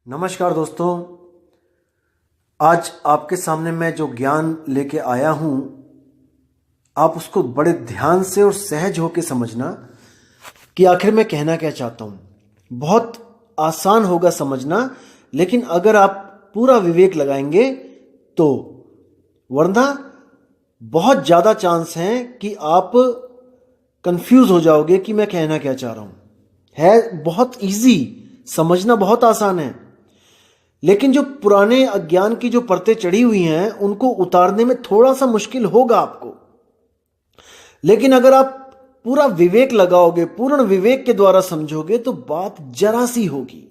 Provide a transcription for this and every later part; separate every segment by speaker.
Speaker 1: नमस्कार दोस्तों। आज आपके सामने मैं जो ज्ञान लेके आया हूँ, आप उसको बड़े ध्यान से और सहज होकर समझना कि आखिर मैं कहना क्या चाहता हूँ। बहुत आसान होगा समझना, लेकिन अगर आप पूरा विवेक लगाएंगे तो, वरना बहुत ज़्यादा चांस हैं कि आप कंफ्यूज हो जाओगे कि मैं कहना क्या चाह रहा हूँ। है बहुत इजी, समझना बहुत आसान है, लेकिन जो पुराने अज्ञान की जो परतें चढ़ी हुई हैं उनको उतारने में थोड़ा सा मुश्किल होगा आपको। लेकिन अगर आप पूरा विवेक लगाओगे, पूर्ण विवेक के द्वारा समझोगे, तो बात जरा सी होगी,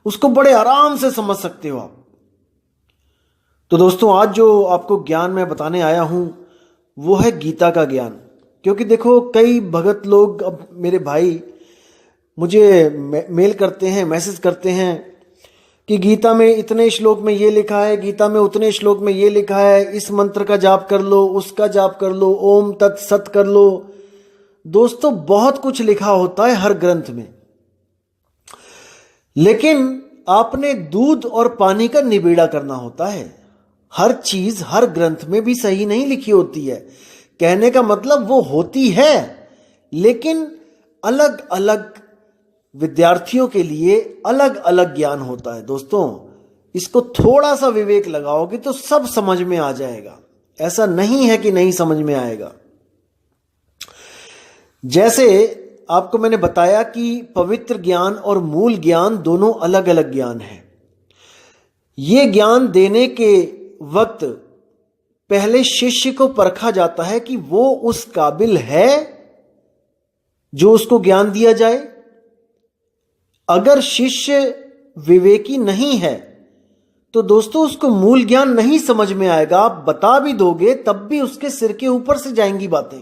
Speaker 1: उसको बड़े आराम से समझ सकते हो आप। तो दोस्तों, आज जो आपको ज्ञान मैं बताने आया हूं वो है गीता का ज्ञान। क्योंकि देखो, कई भगत लोग, अब मेरे भाई मुझे मेल करते हैं, मैसेज करते हैं कि गीता में इतने श्लोक में ये लिखा है, गीता में उतने श्लोक में ये लिखा है, इस मंत्र का जाप कर लो, उसका जाप कर लो, ओम तत्सत कर लो। दोस्तों, बहुत कुछ लिखा होता है हर ग्रंथ में, लेकिन आपने दूध और पानी का निबेड़ा करना होता है। हर चीज हर ग्रंथ में भी सही नहीं लिखी होती है। कहने का मतलब वो होती है, लेकिन अलग अलग विद्यार्थियों के लिए अलग अलग ज्ञान होता है। दोस्तों, इसको थोड़ा सा विवेक लगाओगे तो सब समझ में आ जाएगा। ऐसा नहीं है कि नहीं समझ में आएगा। जैसे आपको मैंने बताया कि पवित्र ज्ञान और मूल ज्ञान दोनों अलग अलग ज्ञान हैं। ये ज्ञान देने के वक्त पहले शिष्य को परखा जाता है कि वो उस काबिल है जो उसको ज्ञान दिया जाए। अगर शिष्य विवेकी नहीं है तो दोस्तों उसको मूल ज्ञान नहीं समझ में आएगा। आप बता भी दोगे तब भी उसके सिर के ऊपर से जाएंगी बातें,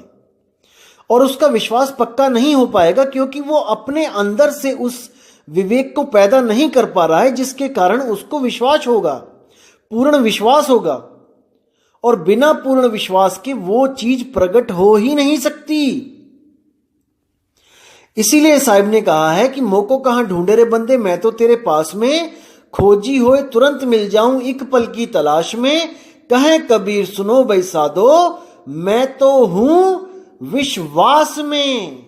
Speaker 1: और उसका विश्वास पक्का नहीं हो पाएगा, क्योंकि वो अपने अंदर से उस विवेक को पैदा नहीं कर पा रहा है, जिसके कारण उसको विश्वास होगा, पूर्ण विश्वास होगा। और बिना पूर्ण विश्वास के वो चीज प्रकट हो ही नहीं सकती। इसीलिए साहिब ने कहा है कि मोको कहां ढूंढे रे बंदे, मैं तो तेरे पास में, खोजी होए तुरंत मिल जाऊं एक पल की तलाश में। कहे कबीर सुनो भाई साधो, मैं तो हूं विश्वास में।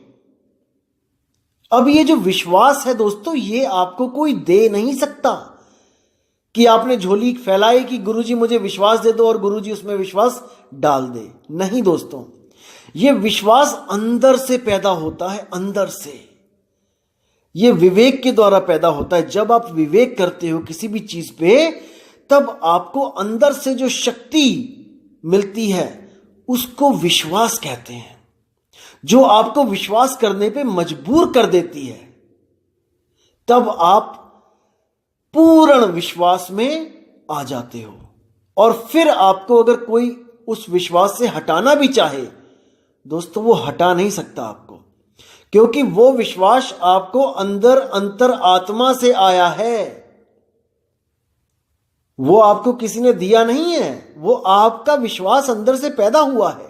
Speaker 1: अब ये जो विश्वास है दोस्तों, ये आपको कोई दे नहीं सकता कि आपने झोली फैलाई कि गुरुजी मुझे विश्वास दे दो और गुरुजी उसमें विश्वास डाल दे। नहीं दोस्तों, ये विश्वास अंदर से पैदा होता है, अंदर से। ये विवेक के द्वारा पैदा होता है। जब आप विवेक करते हो किसी भी चीज पे, तब आपको अंदर से जो शक्ति मिलती है उसको विश्वास कहते हैं, जो आपको विश्वास करने पे मजबूर कर देती है। तब आप पूर्ण विश्वास में आ जाते हो, और फिर आपको अगर कोई उस विश्वास से हटाना भी चाहे दोस्तों, वो हटा नहीं सकता आपको, क्योंकि वो विश्वास आपको अंदर अंतर आत्मा से आया है। वो आपको किसी ने दिया नहीं है, वो आपका विश्वास अंदर से पैदा हुआ है।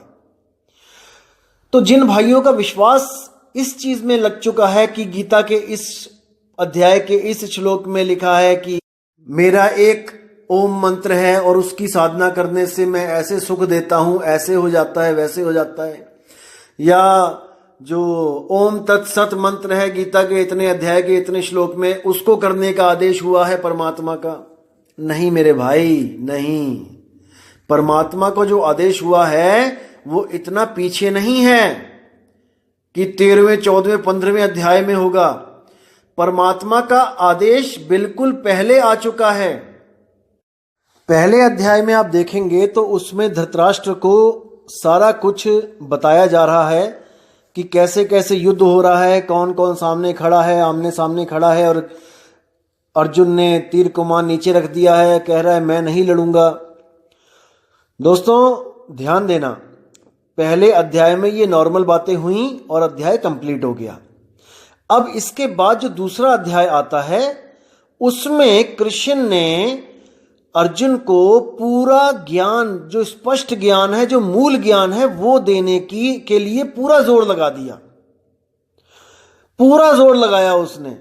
Speaker 1: तो जिन भाइयों का विश्वास इस चीज में लग चुका है कि गीता के इस अध्याय के इस श्लोक में लिखा है कि मेरा एक ओम मंत्र है और उसकी साधना करने से मैं ऐसे सुख देता हूं, ऐसे हो जाता है, वैसे हो जाता है, या जो ओम तत्सत मंत्र है गीता के इतने अध्याय के इतने श्लोक में, उसको करने का आदेश हुआ है परमात्मा का। नहीं मेरे भाई, नहीं। परमात्मा को जो आदेश हुआ है वो इतना पीछे नहीं है कि 13वें 14वें 15वें अध्याय में होगा। परमात्मा का आदेश बिल्कुल पहले आ चुका है। पहले अध्याय में आप देखेंगे तो उसमें धृतराष्ट्र को सारा कुछ बताया जा रहा है कि कैसे कैसे युद्ध हो रहा है, कौन कौन सामने खड़ा है, आमने सामने खड़ा है, और अर्जुन ने तीर कमान नीचे रख दिया है, कह रहा है मैं नहीं लड़ूंगा। दोस्तों ध्यान देना, पहले अध्याय में ये नॉर्मल बातें हुई और अध्याय कंप्लीट हो गया। अब इसके बाद जो दूसरा अध्याय आता है, उसमें कृष्ण ने अर्जुन को पूरा ज्ञान, जो स्पष्ट ज्ञान है, जो मूल ज्ञान है, वो देने के लिए पूरा जोर लगा दिया, पूरा जोर लगाया उसने।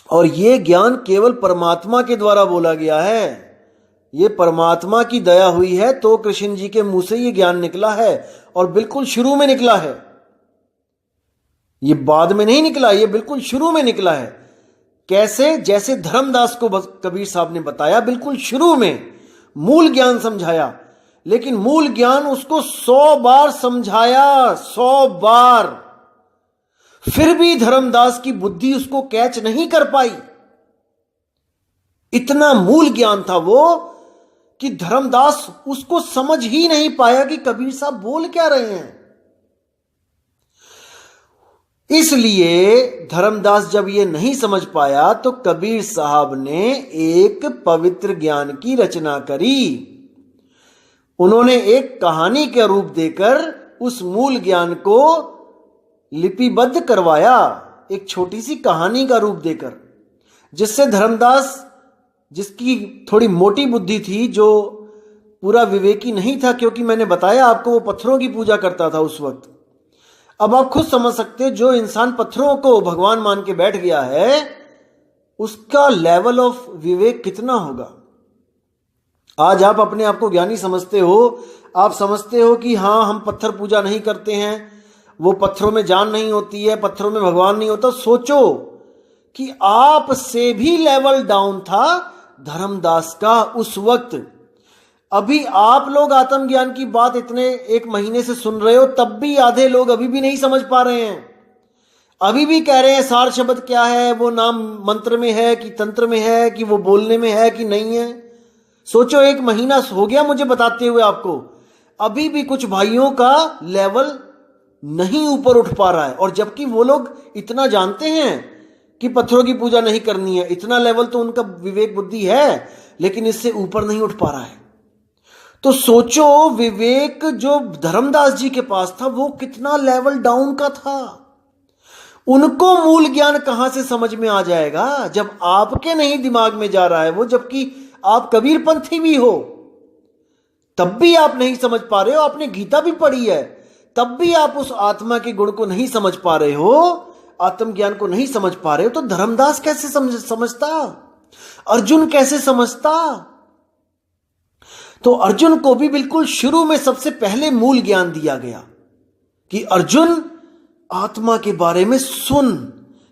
Speaker 1: और ये ज्ञान केवल परमात्मा के द्वारा बोला गया है। ये परमात्मा की दया हुई है तो कृष्ण जी के मुंह से ये ज्ञान निकला है, और बिल्कुल शुरू में निकला है। ये बाद में नहीं निकला, ये बिल्कुल शुरू में निकला है। कैसे? जैसे धर्मदास को कबीर साहब ने बताया, बिल्कुल शुरू में मूल ज्ञान समझाया, लेकिन मूल ज्ञान उसको 100 बार समझाया, 100 बार, फिर भी धर्मदास की बुद्धि उसको कैच नहीं कर पाई। इतना मूल ज्ञान था वो कि धर्मदास उसको समझ ही नहीं पाया कि कबीर साहब बोल क्या रहे हैं। इसलिए धर्मदास जब ये नहीं समझ पाया तो कबीर साहब ने एक पवित्र ज्ञान की रचना करी। उन्होंने एक कहानी का रूप देकर उस मूल ज्ञान को लिपिबद्ध करवाया, एक छोटी सी कहानी का रूप देकर, जिससे धर्मदास, जिसकी थोड़ी मोटी बुद्धि थी, जो पूरा विवेकी नहीं था, क्योंकि मैंने बताया आपको वो पत्थरों की पूजा करता था उस वक्त। अब आप खुद समझ सकते हो, जो इंसान पत्थरों को भगवान मान के बैठ गया है, उसका लेवल ऑफ विवेक कितना होगा। आज आप अपने आप को ज्ञानी समझते हो, आप समझते हो कि हाँ, हम पत्थर पूजा नहीं करते हैं, वो पत्थरों में जान नहीं होती है, पत्थरों में भगवान नहीं होता। सोचो कि आप से भी लेवल डाउन था धर्मदास का उस वक्त। अभी आप लोग आत्मज्ञान की बात इतने 1 महीने से सुन रहे हो, तब भी आधे लोग अभी भी नहीं समझ पा रहे हैं। अभी भी कह रहे हैं सार शब्द क्या है, वो नाम मंत्र में है कि तंत्र में है, कि वो बोलने में है कि नहीं है। सोचो, 1 महीना हो गया मुझे बताते हुए आपको, अभी भी कुछ भाइयों का लेवल नहीं ऊपर उठ पा रहा है। और जबकि वो लोग इतना जानते हैं कि पत्थरों की पूजा नहीं करनी है, इतना लेवल तो उनका विवेक बुद्धि है, लेकिन इससे ऊपर नहीं उठ पा रहा है। तो सोचो, विवेक जो धर्मदास जी के पास था वो कितना लेवल डाउन का था। उनको मूल ज्ञान कहां से समझ में आ जाएगा जब आपके नहीं दिमाग में जा रहा है वो, जबकि आप कबीरपंथी भी हो, तब भी आप नहीं समझ पा रहे हो। आपने गीता भी पढ़ी है, तब भी आप उस आत्मा के गुण को नहीं समझ पा रहे हो, आत्मज्ञान को नहीं समझ पा रहे हो। तो धर्मदास कैसे समझता, अर्जुन कैसे समझता। तो अर्जुन को भी बिल्कुल शुरू में सबसे पहले मूल ज्ञान दिया गया कि अर्जुन, आत्मा के बारे में सुन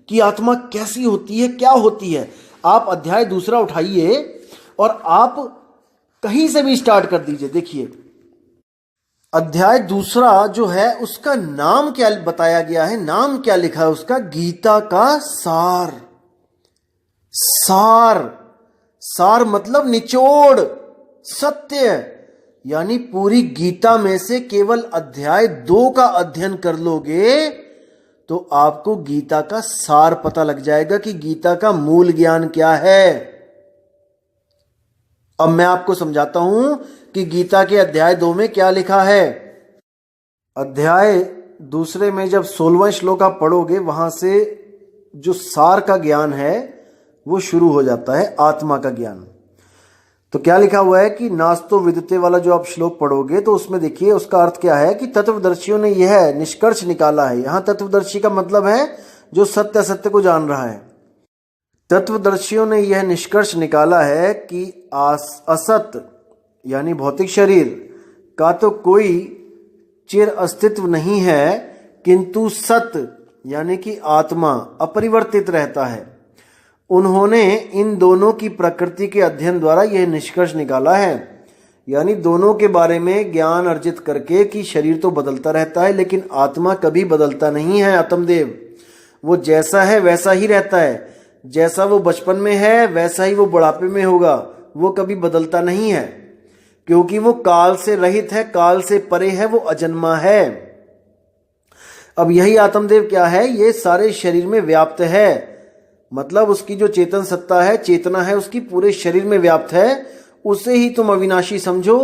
Speaker 1: कि आत्मा कैसी होती है, क्या होती है। आप अध्याय 2 उठाइए और आप कहीं से भी स्टार्ट कर दीजिए। देखिए, अध्याय 2 जो है उसका नाम क्या बताया गया है, नाम क्या लिखा है उसका, गीता का सार। सार, सार मतलब निचोड़, सत्य। यानी पूरी गीता में से केवल अध्याय 2 का अध्ययन कर लोगे तो आपको गीता का सार पता लग जाएगा कि गीता का मूल ज्ञान क्या है। अब मैं आपको समझाता हूं कि गीता के अध्याय 2 में क्या लिखा है। अध्याय 2 में जब 16वां श्लोक आप पढ़ोगे, वहां से जो सार का ज्ञान है वो शुरू हो जाता है, आत्मा का ज्ञान। तो क्या लिखा हुआ है कि नास्तो विदते वाला जो आप श्लोक पढ़ोगे तो उसमें देखिए उसका अर्थ क्या है कि तत्वदर्शियों ने यह निष्कर्ष निकाला है। यहां तत्वदर्शी का मतलब है जो सत्य असत्य को जान रहा है। तत्वदर्शियों ने यह निष्कर्ष निकाला है कि असत यानी भौतिक शरीर का तो कोई चिर अस्तित्व नहीं है, किंतु सत यानी कि आत्मा अपरिवर्तित रहता है। उन्होंने इन दोनों की प्रकृति के अध्ययन द्वारा यह निष्कर्ष निकाला है, यानी दोनों के बारे में ज्ञान अर्जित करके कि शरीर तो बदलता रहता है लेकिन आत्मा कभी बदलता नहीं है। आत्मदेव वो जैसा है वैसा ही रहता है, जैसा वो बचपन में है वैसा ही वो बुढ़ापे में होगा, वो कभी बदलता नहीं है, क्योंकि वो काल से रहित है, काल से परे है, वो अजन्मा है। अब यही आत्मदेव क्या है, ये सारे शरीर में व्याप्त है, मतलब उसकी जो चेतन सत्ता है, चेतना है, उसकी पूरे शरीर में व्याप्त है। उसे ही तुम अविनाशी समझो।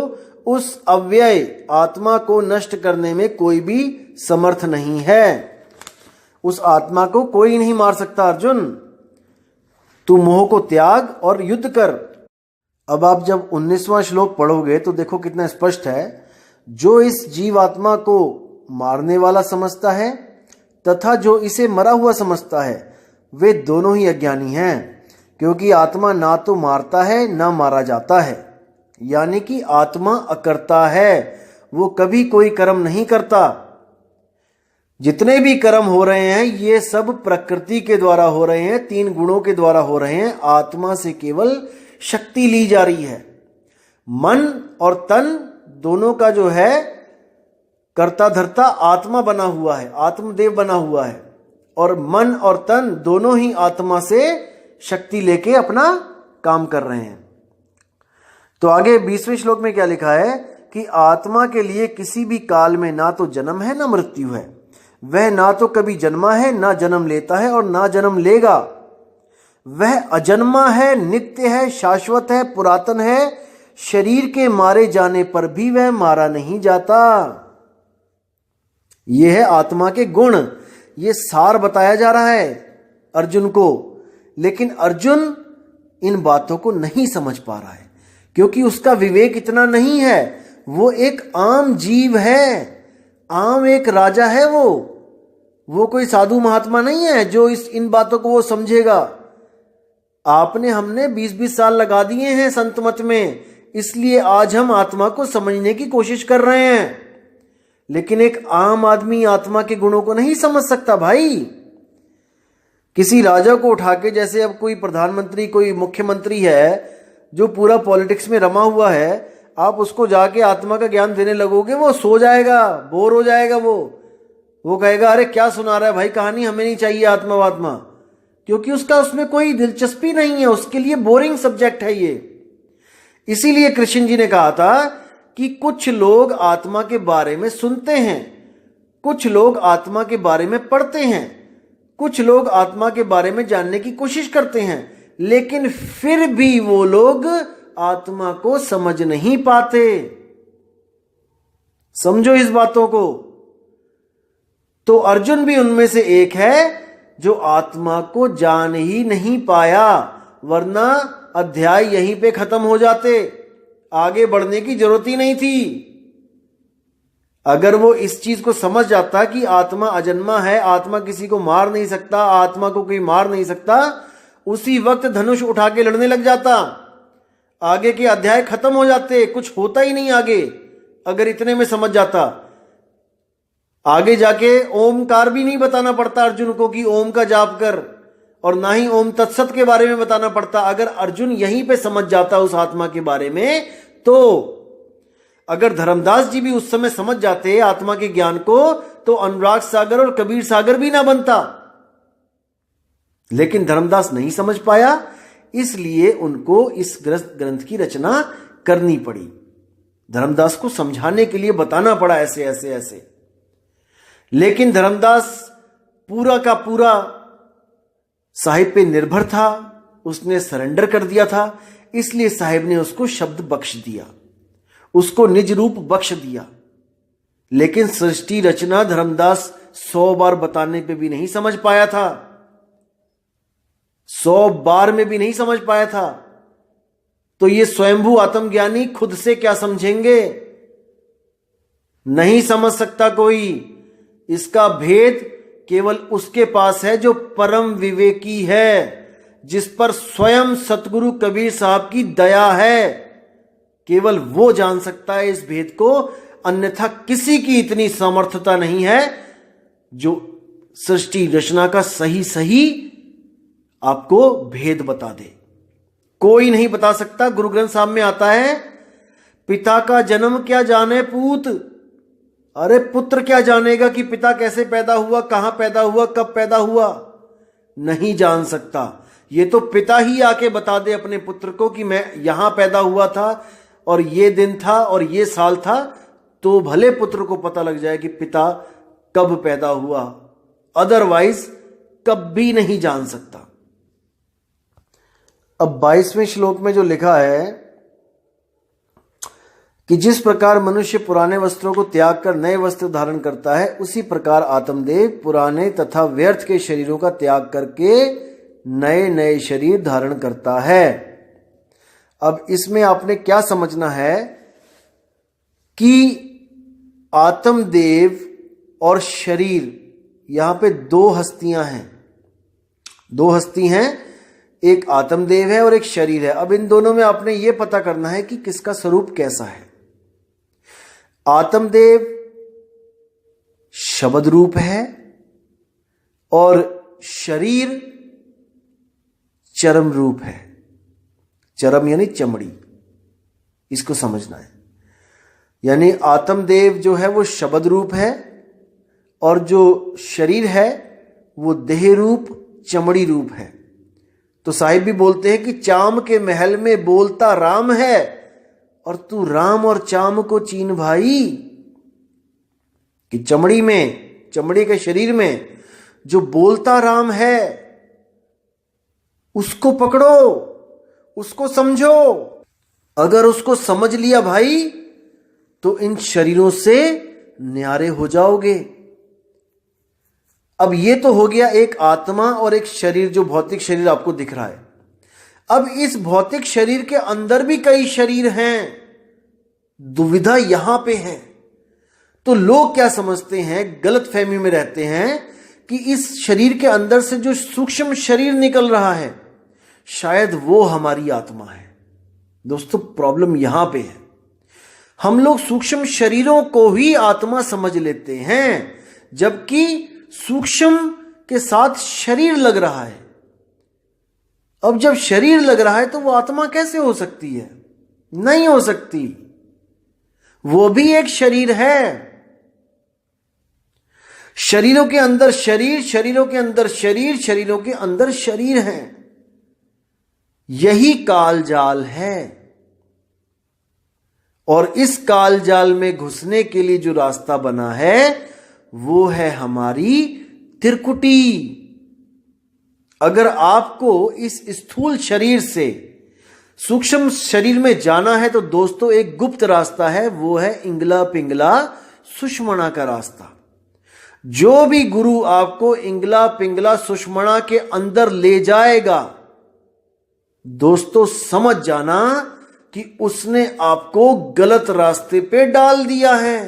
Speaker 1: उस अव्यय आत्मा को नष्ट करने में कोई भी समर्थ नहीं है। उस आत्मा को कोई नहीं मार सकता। अर्जुन, तू मोह को त्याग और युद्ध कर। अब आप जब 19वां श्लोक पढ़ोगे तो देखो कितना स्पष्ट है। जो इस जीवात्मा को मारने वाला समझता है तथा जो इसे मरा हुआ समझता है वे दोनों ही अज्ञानी हैं, क्योंकि आत्मा ना तो मारता है ना मारा जाता है। यानी कि आत्मा अकर्ता है, वो कभी कोई कर्म नहीं करता। जितने भी कर्म हो रहे हैं ये सब प्रकृति के द्वारा हो रहे हैं, 3 गुणों के द्वारा हो रहे हैं। आत्मा से केवल शक्ति ली जा रही है। मन और तन दोनों का जो है कर्ता धर्ता आत्मा बना हुआ है, आत्मदेव बना हुआ है, और मन और तन दोनों ही आत्मा से शक्ति लेके अपना काम कर रहे हैं। तो आगे 20वें श्लोक में क्या लिखा है कि आत्मा के लिए किसी भी काल में ना तो जन्म है ना मृत्यु है। वह ना तो कभी जन्मा है, ना जन्म लेता है और ना जन्म लेगा। वह अजन्मा है, नित्य है, शाश्वत है, पुरातन है। शरीर के मारे जाने पर भी वह मारा नहीं जाता। यह है आत्मा के गुण। ये सार बताया जा रहा है अर्जुन को, लेकिन अर्जुन इन बातों को नहीं समझ पा रहा है, क्योंकि उसका विवेक इतना नहीं है। वो एक आम जीव है, आम एक राजा है। वो कोई साधु महात्मा नहीं है जो इन बातों को वो समझेगा। आपने हमने 20-20 साल लगा दिए हैं संत मत में, इसलिए आज हम आत्मा को समझने की कोशिश कर रहे हैं। लेकिन एक आम आदमी आत्मा के गुणों को नहीं समझ सकता भाई। किसी राजा को उठा के, जैसे अब कोई प्रधानमंत्री, कोई मुख्यमंत्री है जो पूरा पॉलिटिक्स में रमा हुआ है, आप उसको जाके आत्मा का ज्ञान देने लगोगे, वो सो जाएगा, बोर हो जाएगा। वो कहेगा अरे क्या सुना रहा है भाई कहानी, हमें नहीं चाहिए आत्मा वात्मा, क्योंकि उसका उसमें कोई दिलचस्पी नहीं है, उसके लिए बोरिंग सब्जेक्ट है ये। इसीलिए कृष्ण जी ने कहा था कि कुछ लोग आत्मा के बारे में सुनते हैं, कुछ लोग आत्मा के बारे में पढ़ते हैं, कुछ लोग आत्मा के बारे में जानने की कोशिश करते हैं, लेकिन फिर भी वो लोग आत्मा को समझ नहीं पाते। समझो इस बातों को। तो अर्जुन भी उनमें से एक है जो आत्मा को जान ही नहीं पाया, वरना अध्याय यहीं पे खत्म हो जाते, आगे बढ़ने की जरूरत ही नहीं थी। अगर वो इस चीज को समझ जाता कि आत्मा अजन्मा है, आत्मा किसी को मार नहीं सकता, आत्मा को कोई मार नहीं सकता, उसी वक्त धनुष उठा के लड़ने लग जाता, आगे के अध्याय खत्म हो जाते, कुछ होता ही नहीं आगे। अगर इतने में समझ जाता, आगे जाके ओमकार भी नहीं बताना पड़ता अर्जुन को कि ओम का जाप कर, और ना ही ओम तत्सत के बारे में बताना पड़ता। अगर अर्जुन यहीं पे समझ जाता उस आत्मा के बारे में, तो अगर धर्मदास जी भी उस समय समझ जाते आत्मा के ज्ञान को, तो अनुराग सागर और कबीर सागर भी ना बनता। लेकिन धर्मदास नहीं समझ पाया, इसलिए उनको इस ग्रंथ की रचना करनी पड़ी। धर्मदास को समझाने के लिए बताना पड़ा ऐसे ऐसे ऐसे। लेकिन धर्मदास पूरा का पूरा साहिब पे निर्भर था, उसने सरेंडर कर दिया था, इसलिए साहिब ने उसको शब्द बख्श दिया, उसको निज रूप बख्श दिया। लेकिन सृष्टि रचना धर्मदास 100 बार बताने पे भी नहीं समझ पाया था, 100 बार में भी नहीं समझ पाया था। तो ये स्वयंभू आत्मज्ञानी खुद से क्या समझेंगे? नहीं समझ सकता कोई। इसका भेद केवल उसके पास है जो परम विवेकी है, जिस पर स्वयं सतगुरु कबीर साहब की दया है। केवल वो जान सकता है इस भेद को, अन्यथा किसी की इतनी सामर्थ्यता नहीं है जो सृष्टि रचना का सही सही आपको भेद बता दे। कोई नहीं बता सकता। गुरु ग्रंथ साहब में आता है, पिता का जन्म क्या जाने पूत। अरे पुत्र क्या जानेगा कि पिता कैसे पैदा हुआ, कहां पैदा हुआ, कब पैदा हुआ? नहीं जान सकता। ये तो पिता ही आके बता दे अपने पुत्र को कि मैं यहां पैदा हुआ था और ये दिन था और ये साल था, तो भले पुत्र को पता लग जाए कि पिता कब पैदा हुआ, अदरवाइज कभी नहीं जान सकता। अब 22वें श्लोक में जो लिखा है कि जिस प्रकार मनुष्य पुराने वस्त्रों को त्याग कर नए वस्त्र धारण करता है, उसी प्रकार आत्मदेव पुराने तथा व्यर्थ के शरीरों का त्याग करके नए नए शरीर धारण करता है। अब इसमें आपने क्या समझना है कि आत्मदेव और शरीर, यहां पे 2 हस्तियां हैं, दो हस्ती हैं, एक आत्मदेव है और एक शरीर है। अब इन दोनों में आपने ये पता करना है कि किसका स्वरूप कैसा है। आत्मदेव शब्द रूप है और शरीर चरम रूप है। चरम यानी चमड़ी, इसको समझना है। यानी आत्मदेव जो है वो शब्द रूप है और जो शरीर है वो देह रूप चमड़ी रूप है। तो साहिब भी बोलते हैं कि चाम के महल में बोलता राम है और तू राम और चाम को चीन भाई। कि चमड़ी में, चमड़ी के शरीर में जो बोलता राम है उसको पकड़ो, उसको समझो। अगर उसको समझ लिया भाई तो इन शरीरों से न्यारे हो जाओगे। अब ये तो हो गया एक आत्मा और एक शरीर, जो भौतिक शरीर आपको दिख रहा है। अब इस भौतिक शरीर के अंदर भी कई शरीर हैं। दुविधा यहां पे है। तो लोग क्या समझते हैं, गलत फहमी में रहते हैं कि इस शरीर के अंदर से जो सूक्ष्म शरीर निकल रहा है शायद वो हमारी आत्मा है। दोस्तों प्रॉब्लम यहां पे है, हम लोग सूक्ष्म शरीरों को ही आत्मा समझ लेते हैं, जबकि सूक्ष्म के साथ शरीर लग रहा है। अब जब शरीर लग रहा है तो वो आत्मा कैसे हो सकती है? नहीं हो सकती। वो भी एक शरीर है। शरीरों के अंदर शरीर, शरीरों के अंदर शरीर, शरीरों के अंदर शरीर है। यही काल जाल है। और इस काल जाल में घुसने के लिए जो रास्ता बना है वो है हमारी त्रिकुटी। अगर आपको इस स्थूल शरीर से सूक्ष्म शरीर में जाना है तो दोस्तों एक गुप्त रास्ता है, वो है इंगला पिंगला सुषमणा का रास्ता। जो भी गुरु आपको इंगला पिंगला सुषमणा के अंदर ले जाएगा, दोस्तों समझ जाना कि उसने आपको गलत रास्ते पे डाल दिया है।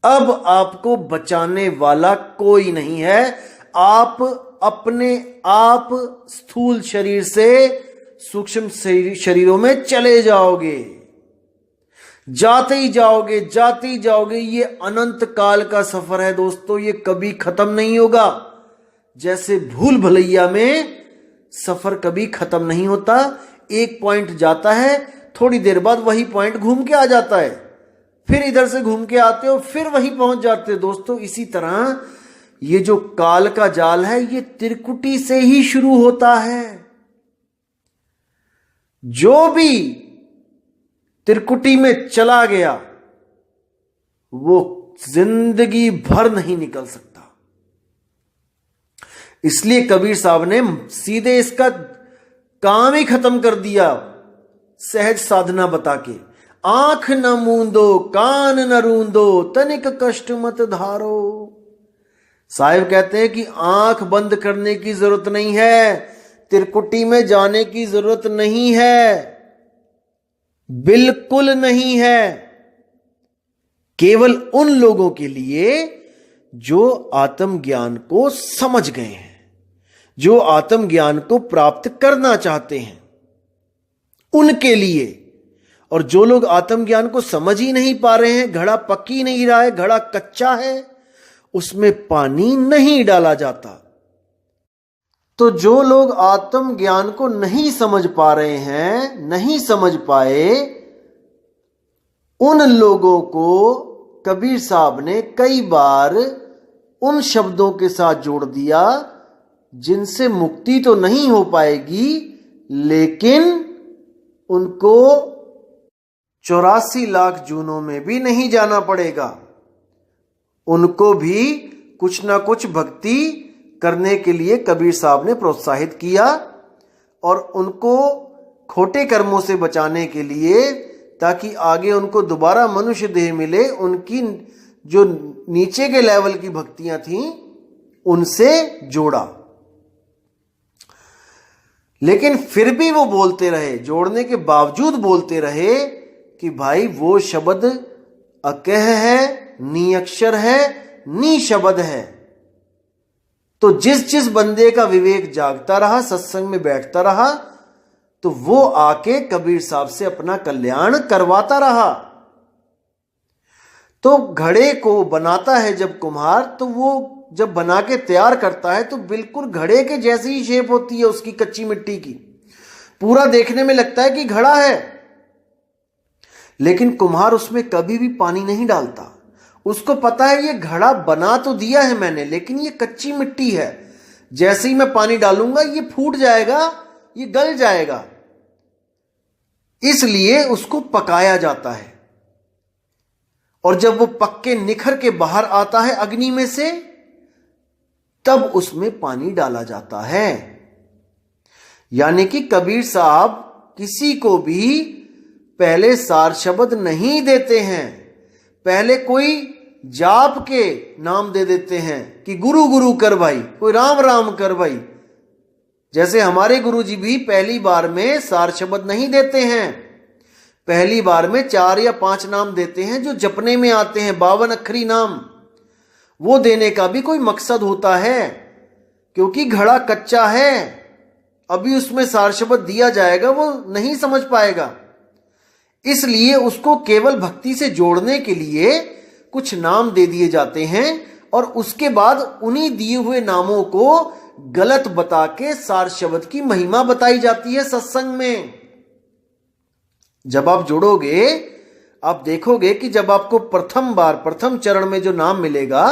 Speaker 1: अब आपको बचाने वाला कोई नहीं है। आप अपने आप स्थूल शरीर से सूक्ष्म शरीरों में चले जाओगे, जाते ही जाओगे, जाते ही जाओगे। ये अनंत काल का सफर है दोस्तों, ये कभी खत्म नहीं होगा। जैसे भूल भुलैया में सफर कभी खत्म नहीं होता। एक पॉइंट जाता है, थोड़ी देर बाद वही पॉइंट घूम के आ जाता है, फिर इधर से घूम के आते हो, फिर वही पहुंच जाते हो। दोस्तों इसी तरह ये जो काल का जाल है ये त्रिकुटी से ही शुरू होता है। जो भी त्रिकुटी में चला गया वो जिंदगी भर नहीं निकल सकता। इसलिए कबीर साहब ने सीधे इसका काम ही खत्म कर दिया, सहज साधना बता के। आंख न मूंदो, कान न रूंदो, तनिक कष्ट मत धारो। साहिब कहते हैं कि आंख बंद करने की जरूरत नहीं है, त्रिकुटी में जाने की जरूरत नहीं है, बिल्कुल नहीं है। केवल उन लोगों के लिए जो आत्मज्ञान को समझ गए हैं, जो आत्मज्ञान को प्राप्त करना चाहते हैं, उनके लिए। और जो लोग आत्मज्ञान को समझ ही नहीं पा रहे हैं, घड़ा पक ही नहीं रहा है, घड़ा कच्चा है, उसमें पानी नहीं डाला जाता। तो जो लोग आत्मज्ञान को नहीं समझ पा रहे हैं, नहीं समझ पाए, उन लोगों को कबीर साहब ने कई बार उन शब्दों के साथ जोड़ दिया जिनसे मुक्ति तो नहीं हो पाएगी, लेकिन उनको 84 लाख जूनों में भी नहीं जाना पड़ेगा। उनको भी कुछ ना कुछ भक्ति करने के लिए कबीर साहब ने प्रोत्साहित किया और उनको खोटे कर्मों से बचाने के लिए, ताकि आगे उनको दोबारा मनुष्य देह मिले, उनकी जो नीचे के लेवल की भक्तियां थीं उनसे जोड़ा। लेकिन फिर भी वो बोलते रहे, जोड़ने के बावजूद बोलते रहे कि भाई वो शब्द अकह है, नी अक्षर है, नी शब्द है। तो जिस जिस बंदे का विवेक जागता रहा, सत्संग में बैठता रहा, तो वो आके कबीर साहब से अपना कल्याण करवाता रहा। तो घड़े को बनाता है जब कुम्हार, तो वो जब बना के तैयार करता है तो बिल्कुल घड़े के जैसी ही शेप होती है उसकी, कच्ची मिट्टी की। पूरा देखने में लगता है कि घड़ा है, लेकिन कुम्हार उसमें कभी भी पानी नहीं डालता। उसको पता है ये घड़ा बना तो दिया है मैंने, लेकिन ये कच्ची मिट्टी है, जैसे ही मैं पानी डालूंगा ये फूट जाएगा, ये गल जाएगा। इसलिए उसको पकाया जाता है, और जब वो पक के निखर के बाहर आता है अग्नि में से, तब उसमें पानी डाला जाता है। यानी कि कबीर साहब किसी को भी पहले सार शब्द नहीं देते हैं, पहले कोई जाप के नाम दे देते हैं कि गुरु गुरु कर भाई, कोई राम राम कर भाई। जैसे हमारे गुरुजी भी पहली बार में सार शब्द नहीं देते हैं, पहली बार में 4 या 5 नाम देते हैं जो जपने में आते हैं, 52 अक्षरी नाम। वो देने का भी कोई मकसद होता है, क्योंकि घड़ा कच्चा है, अभी उसमें सार शब्द दिया जाएगा वो नहीं समझ पाएगा। इसलिए उसको केवल भक्ति से जोड़ने के लिए कुछ नाम दे दिए जाते हैं, और उसके बाद उन्हीं दिए हुए नामों को गलत बता के सार शब्द की महिमा बताई जाती है सत्संग में। जब आप जोड़ोगे, आप देखोगे कि जब आपको प्रथम चरण में जो नाम मिलेगा,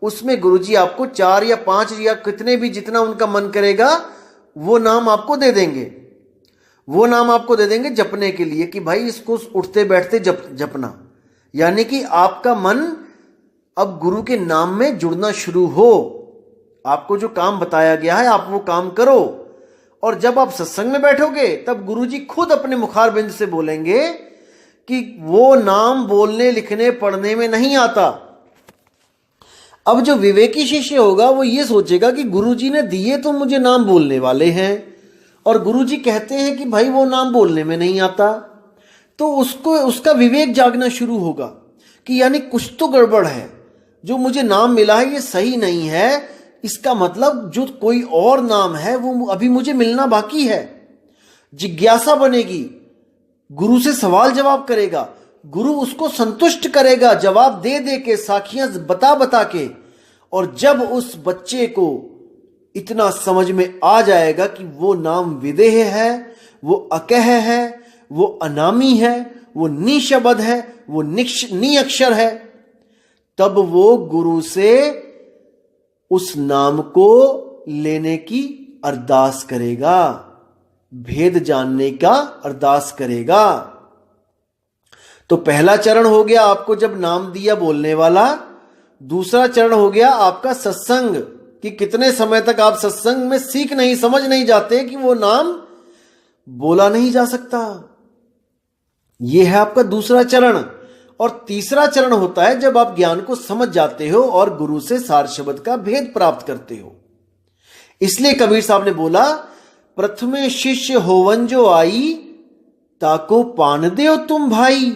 Speaker 1: उसमें गुरुजी आपको 4 या 5 या कितने भी, जितना उनका मन करेगा वो नाम आपको दे देंगे। वो नाम आपको दे देंगे जपने के लिए कि भाई इसको उठते बैठते जपना। यानी कि आपका मन अब गुरु के नाम में जुड़ना शुरू हो, आपको जो काम बताया गया है आप वो काम करो। और जब आप सत्संग में बैठोगे तब गुरुजी खुद अपने मुखारबिंद से बोलेंगे कि वो नाम बोलने लिखने पढ़ने में नहीं आता। अब जो विवेकी शिष्य होगा वो ये सोचेगा कि गुरुजी ने दिए तो मुझे नाम बोलने वाले हैं, और गुरुजी कहते हैं कि भाई वो नाम बोलने में नहीं आता, तो उसको उसका विवेक जागना शुरू होगा कि यानी कुछ तो गड़बड़ है, जो मुझे नाम मिला है ये सही नहीं है, इसका मतलब जो कोई और नाम है वो अभी मुझे मिलना बाकी है। जिज्ञासा बनेगी, गुरु से सवाल जवाब करेगा, गुरु उसको संतुष्ट करेगा जवाब दे दे के, साखियां बता बता के। और जब उस बच्चे को इतना समझ में आ जाएगा कि वो नाम विदेह है, वो अकह है, वो अनामी है, वो निशब्द है, वो निअक्षर है, तब वो गुरु से उस नाम को लेने की अरदास करेगा, भेद जानने का अरदास करेगा। तो पहला चरण हो गया आपको जब नाम दिया बोलने वाला। दूसरा चरण हो गया आपका सत्संग, कि कितने समय तक आप सत्संग में सीख नहीं समझ नहीं जाते कि वो नाम बोला नहीं जा सकता। यह है आपका दूसरा चरण। और तीसरा चरण होता है जब आप ज्ञान को समझ जाते हो और गुरु से सार शब्द का भेद प्राप्त करते हो। इसलिए कबीर साहब ने बोला, प्रथमे शिष्य होवन जो आई, ताको पान देओ तुम भाई।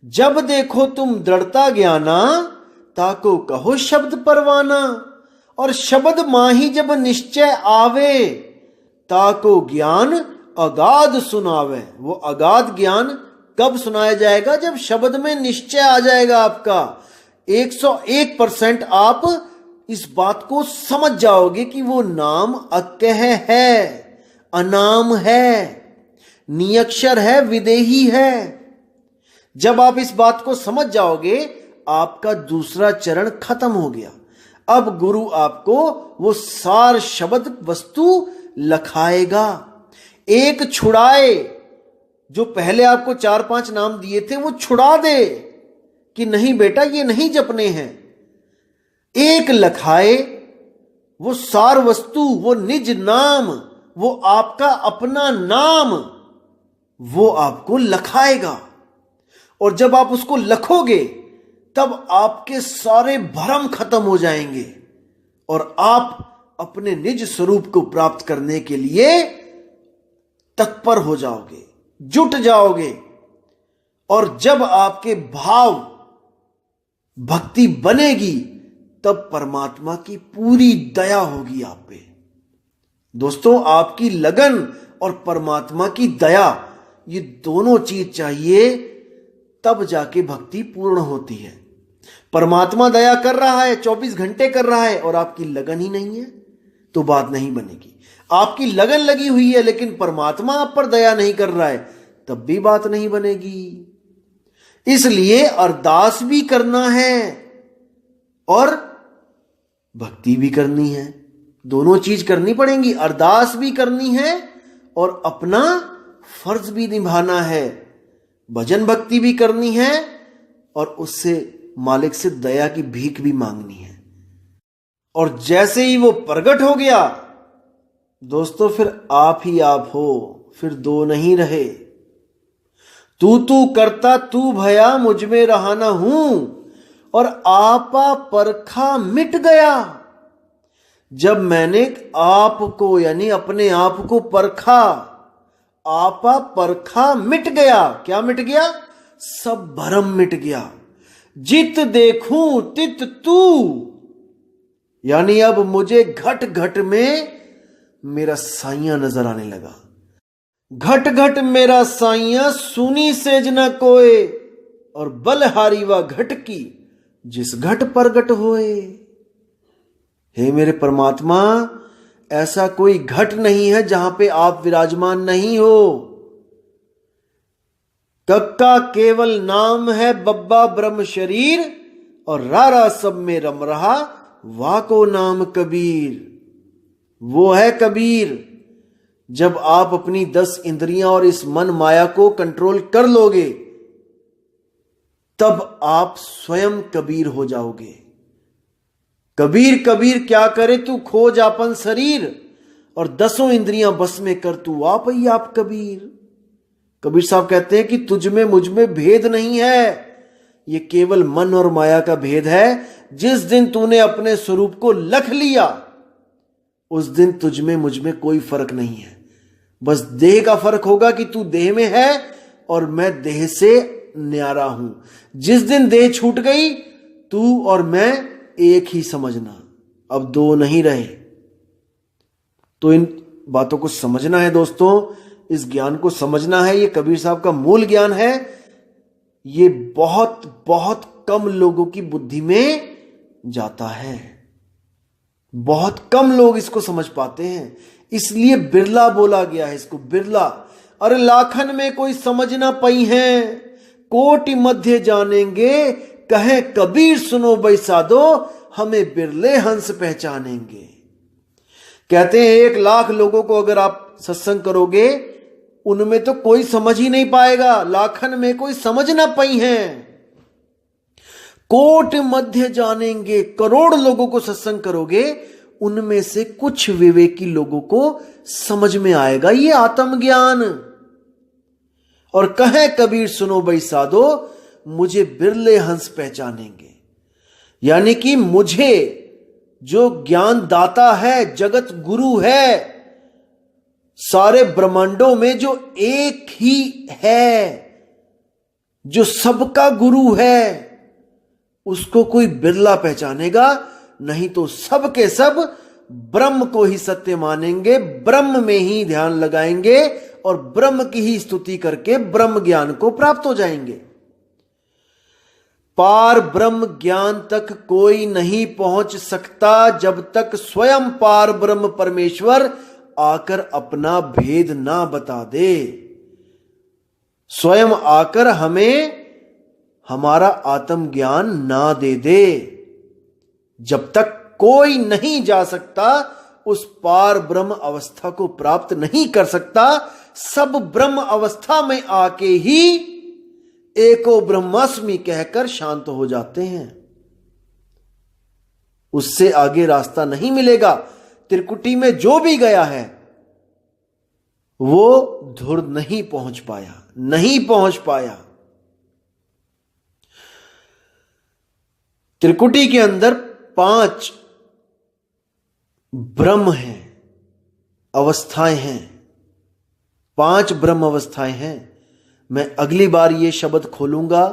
Speaker 1: जब देखो तुम दृढ़ता ज्ञाना, ताको कहो शब्द परवाना। और शब्द माही जब निश्चय आवे, ताको ज्ञान अगाध सुनावे। वो अगाध ज्ञान कब सुनाया जाएगा? जब शब्द में निश्चय आ जाएगा आपका। 101% आप इस बात को समझ जाओगे कि वो नाम अकह है, अनाम है, नियक्षर है, विदेही है। जब आप इस बात को समझ जाओगे, आपका दूसरा चरण खत्म हो गया। अब गुरु आपको वो सार शब्द वस्तु लखाएगा। एक छुड़ाए, जो पहले आपको 4-5 नाम दिए थे वो छुड़ा दे कि नहीं बेटा ये नहीं जपने हैं। एक लखाए, वो सार वस्तु, वो निज नाम, वो आपका अपना नाम, वो आपको लखाएगा। और जब आप उसको लखोगे तब आपके सारे भ्रम खत्म हो जाएंगे और आप अपने निज स्वरूप को प्राप्त करने के लिए तत्पर हो जाओगे, जुट जाओगे। और जब आपके भाव भक्ति बनेगी, तब परमात्मा की पूरी दया होगी आप पे। दोस्तों, आपकी लगन और परमात्मा की दया, ये दोनों चीज चाहिए, तब जाके भक्ति पूर्ण होती है। परमात्मा दया कर रहा है, 24 घंटे कर रहा है, और आपकी लगन ही नहीं है, तो बात नहीं बनेगी। आपकी लगन लगी हुई है लेकिन परमात्मा आप पर दया नहीं कर रहा है, तब भी बात नहीं बनेगी। इसलिए अरदास भी करना है और भक्ति भी करनी है, दोनों चीज करनी पड़ेंगी। अरदास भी करनी है और अपना फर्ज भी निभाना है, भजन भक्ति भी करनी है और उससे मालिक से दया की भीख भी मांगनी है। और जैसे ही वो प्रकट हो गया दोस्तों, फिर आप ही आप हो, फिर दो नहीं रहे। तू करता तू भया, मुझ में रहा ना हूं, और आपा परखा मिट गया। जब मैंने आपको यानी अपने आप को परखा, आपा परखा मिट गया। क्या मिट गया? सब भरम मिट गया। जित देखूं तित तू, यानी अब मुझे घट घट में मेरा साइयां नजर आने लगा। घट घट मेरा साइयां, सुनी सेज न कोय, और बलहारी व घट की जिस घट प्रगट होए। हे मेरे परमात्मा, ऐसा कोई घट नहीं है जहां पे आप विराजमान नहीं हो। कक्का केवल नाम है, बब्बा ब्रह्म शरीर, और रारा सब में रम रहा, वाको नाम कबीर। वो है कबीर। जब आप अपनी 10 इंद्रियां और इस मन माया को कंट्रोल कर लोगे, तब आप स्वयं कबीर हो जाओगे। कबीर कबीर क्या करे तू खोज आपन शरीर, और 10 इंद्रियां बस में कर तू आप ही आप कबीर। कबीर साहब कहते हैं कि तुझ में मुझ में भेद नहीं है, ये केवल मन और माया का भेद है। जिस दिन तूने अपने स्वरूप को लख लिया, उस दिन तुझ में मुझ में कोई फर्क नहीं है। बस देह का फर्क होगा कि तू देह में है और मैं देह से न्यारा हूं। जिस दिन देह छूट गई, तू और मैं एक ही समझना, अब दो नहीं रहे। तो इन बातों को समझना है दोस्तों, इस ज्ञान को समझना है। ये कबीर साहब का मूल ज्ञान है। ये बहुत बहुत कम लोगों की बुद्धि में जाता है, बहुत कम लोग इसको समझ पाते हैं, इसलिए बिरला बोला गया है इसको, बिरला। अरे लाखन में कोई समझ ना पई है, कोटि मध्य जानेंगे, कहे कबीर सुनो बैसादो, हमें बिरले हंस पहचानेंगे। कहते हैं 1 लाख लोगों को अगर आप सत्संग करोगे, उनमें तो कोई समझ ही नहीं पाएगा, लाखन में कोई समझ ना पई है। कोट मध्य जानेंगे, करोड़ लोगों को सत्संग करोगे, उनमें से कुछ विवेकी लोगों को समझ में आएगा ये आत्मज्ञान। और कहे कबीर सुनो बैसादो, मुझे बिरले हंस पहचानेंगे। यानी कि मुझे जो ज्ञान दाता है, जगत गुरु है, सारे ब्रह्मांडों में जो एक ही है, जो सबका गुरु है, उसको कोई बिरला पहचानेगा। नहीं तो सब के सब ब्रह्म को ही सत्य मानेंगे, ब्रह्म में ही ध्यान लगाएंगे और ब्रह्म की ही स्तुति करके ब्रह्म ज्ञान को प्राप्त हो जाएंगे। पार ब्रह्म ज्ञान तक कोई नहीं पहुंच सकता जब तक स्वयं पार ब्रह्म परमेश्वर आकर अपना भेद ना बता दे। स्वयं आकर हमें हमारा आत्मज्ञान ना दे दे। जब तक कोई नहीं जा सकता, उस पार ब्रह्म अवस्था को प्राप्त नहीं कर सकता। सब ब्रह्म अवस्था में आके ही एको ब्रह्मास्मि कहकर शांत हो जाते हैं। उससे आगे रास्ता नहीं मिलेगा। त्रिकुटी में जो भी गया है वो धुर नहीं पहुंच पाया, नहीं पहुंच पाया। त्रिकुटी के अंदर 5 ब्रह्म हैं, अवस्थाएं हैं, 5 ब्रह्म अवस्थाएं हैं। मैं अगली बार ये शब्द खोलूंगा,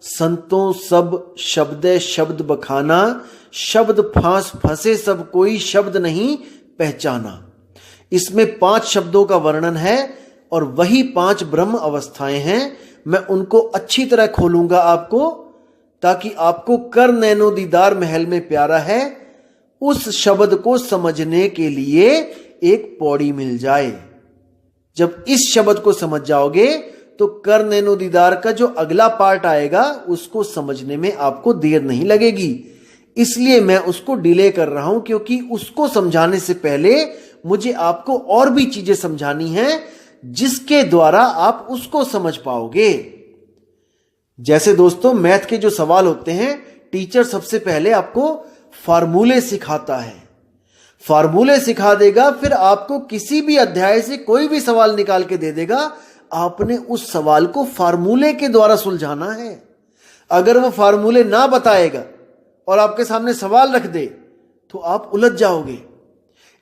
Speaker 1: संतों सब शब्दे शब्द बखाना, शब्द फांस फंसे सब कोई शब्द नहीं पहचाना। इसमें 5 शब्दों का वर्णन है और वही 5 ब्रह्म अवस्थाएं हैं। मैं उनको अच्छी तरह खोलूंगा आपको, ताकि आपको कर नैनो दीदार महल में प्यारा है उस शब्द को समझने के लिए एक पौड़ी मिल जाए। जब इस शब्द को समझ जाओगे तो कर नैनो दीदार का जो अगला पार्ट आएगा उसको समझने में आपको देर नहीं लगेगी। इसलिए मैं उसको डिले कर रहा हूं, क्योंकि उसको समझाने से पहले मुझे आपको और भी चीजें समझानी हैं जिसके द्वारा आप उसको समझ पाओगे। जैसे दोस्तों मैथ के जो सवाल होते हैं, टीचर सबसे पहले आपको फार्मूले सिखाता है, फार्मूले सिखा देगा, फिर आपको किसी भी अध्याय से कोई भी सवाल निकाल के दे देगा। आपने उस सवाल को फार्मूले के द्वारा सुलझाना है। अगर वो फार्मूले ना बताएगा और आपके सामने सवाल रख दे तो आप उलझ जाओगे।